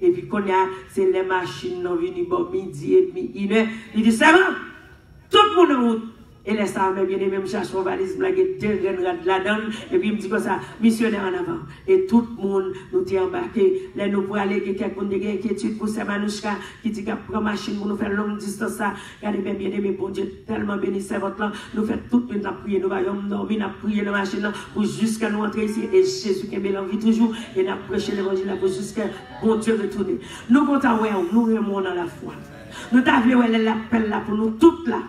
Et puis, quand c'est les machines, non, venues, bon, midi et demi, 1h, il dit, c'est bon, tout le monde en route. Et laisse ça, mais bien aimé, je cherche mon valise, je blague 2 graines de la donne, et puis il me dit comme ça, missionnaire en avant. Et tout le monde nous dit embarqué, là nous pour aller, quelqu'un qui a inquiétude pour ces manouchkas, qui dit qu'il prend machine pour nous faire longue distance, ça. Regardez bien aimé, bon Dieu, tellement béni, c'est votre là, nous faisons tout le temps prier, nous allons dormir, nous prier dans la machine pour jusqu'à nous entrer ici, et Jésus qui est l'envie toujours, et nous prêcher l'évangile pour jusqu'à bon Dieu retourner. Nous comptons, ouais, nous remontons dans la foi. Nous t'avons l'appel là pour nous toutes là.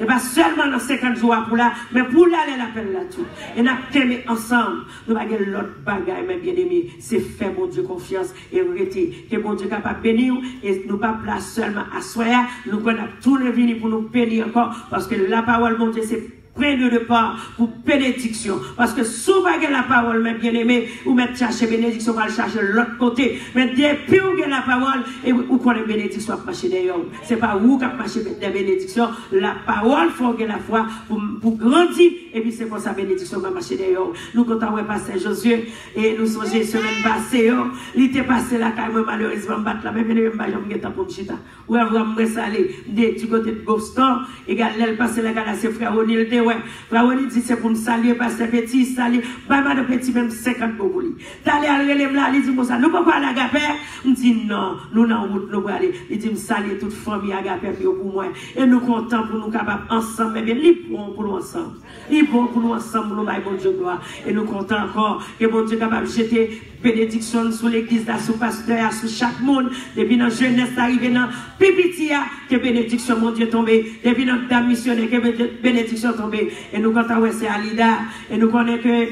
Et pas seulement dans 50 jours pour là, mais pour là, elle appelle là tout. Et nous avons ensemble, nous avons l'autre bagaille, mais bien aimé, c'est faire mon Dieu confiance et arrêter. Que mon Dieu est capable de bénir, et nous pas place seulement à soi, nous avons tout venir pour nous bénir encore, parce que la parole, mon Dieu, c'est prenez de part pour bénédiction. Parce que souvent, la parole, mes bien-aimés, ou mettre chercher bénédiction, on va le chercher de l'autre côté. Mais depuis où la parole, et où qu'on a bénédiction à marcher d'ailleurs. C'est pas où qu'on marche des bénédictions. La parole, faut que la foi pour grandir. Et puis c'est pour ça bénédiction va marcher d'ailleurs. Nous, quand on va passer Josué, et nous sommes semaine passée, il était passé là, quand même, malheureusement, battre la même, je me temps pour me chita. Ou avoir me saler du côté de Boston, et elle passe là, quand c'est frère O'Neill, ouais. Frère O'Neill dit c'est pour nous saluer, parce que petit, saluer, pas mal de petits, même 50 pour lui. T'allez à relève là, il dit, moi ça, nous pouvons aller à Agapé. On dit non, nous n'en route, nous pouvons aller. Il dit, me saluer toute famille à Agapé pour moi. Et nous comptons pour nous capables ensemble, mais bien, il bon pour nous ensemble. Il bon pour nous ensemble, nous, bon Dieu, gloire. Et nous comptons encore que bon Dieu capable de jeter bénédiction sur l'église, sur le pasteur, sur chaque monde. Depuis notre jeunesse arrivé dans Pipitia, que bénédiction, mon Dieu, tombé. Depuis notre dame missionnaire, que bénédiction tombé. Et nous comptons, c'est Alida. Et nous connaissons que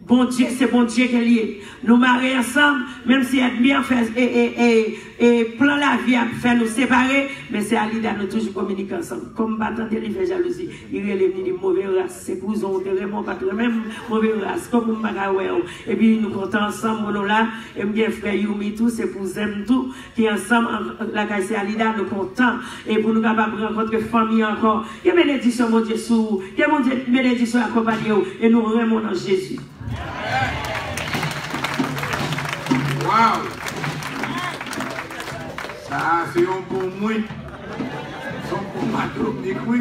bon Dieu, c'est bon Dieu qui est lié. Nous marions ensemble, même si elle bien fait et plan la vie à faire nous séparer, mais c'est Alida, nous toujours communiquer ensemble. Comme battant de l'effet jalousie, il est de mauvais race, c'est pour nous, vraiment pas de même mauvais race, comme nous m'avons. Et puis nous comptons ensemble, nous là, et bien frère Yumi tout, c'est pour Zem tout, qui ensemble, la caisse Alida, nous comptons, et pour nous capables de rencontrer famille encore. Il y a bénédiction, mon Dieu, sous, il y a mon Dieu, bénédiction accompagnée, et nous remonons dans Jésus. Wow! Ça, c'est un bon moi. C'est un bon matin, oui.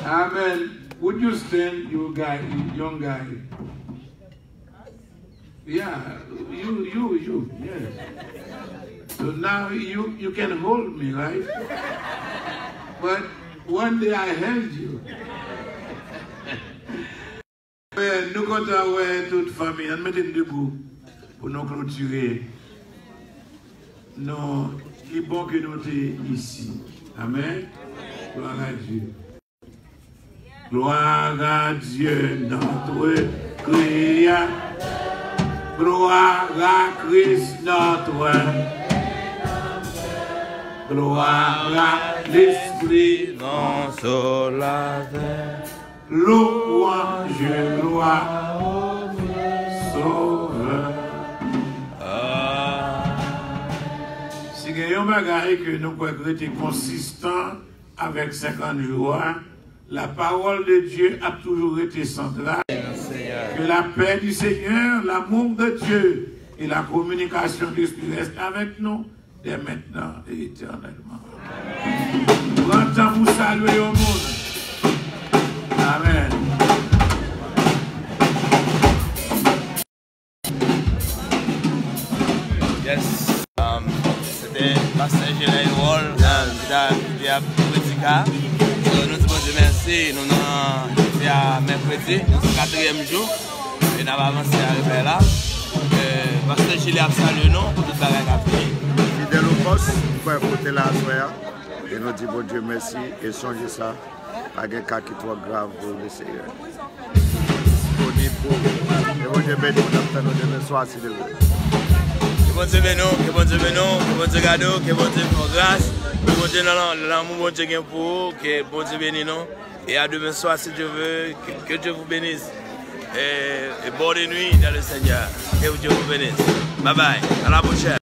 Amen. Would you stand, you guy, young guy? Yeah, you, yes. So now you can hold me, right? But one day I held you. Nous comptons toute famille, nous mettons debout pour nous clôturer. Non, il est bon que nous sommes ici. Amen. Gloire à Dieu. Gloire à Dieu, notre Créateur. Gloire à Christ, notre. Gloire à l'Esprit consolateur. Louange, gloire au Sauveur. Si il y a un bagage que nous pouvons être consistant avec 50 jours, la parole de Dieu a toujours été centrale. Que la paix du Seigneur, l'amour de Dieu et la communication de l'Esprit restent avec nous dès maintenant et éternellement. Prends temps pour saluer au monde. Amen. Yes. C'était Pasteur Gilles Roll qui a prédicat. Nous te disons merci. Nous sommes à mercredi, nous sommes 4e jour. Et nous avons avancé à arriver là. Pasteur Gilles a salué nous pour tout ça. Fidèle au poste, pour écouter la soirée. Et nous disons bon Dieu merci et changez ça. Pas de cas qui soit grave pour le Seigneur. Et bon Dieu béni, nous soir si de vous. Que bon Dieu béni, que bon Dieu béni, que bon Dieu garde, que bon Dieu pour grâce, que bon Dieu l'amour bon Dieu gagne pour vous, que bon Dieu béni nous. Et à demain soir si Dieu veut, que Dieu vous bénisse. Et bonne nuit dans le Seigneur. Que Dieu vous bénisse. Bye bye, à la prochaine.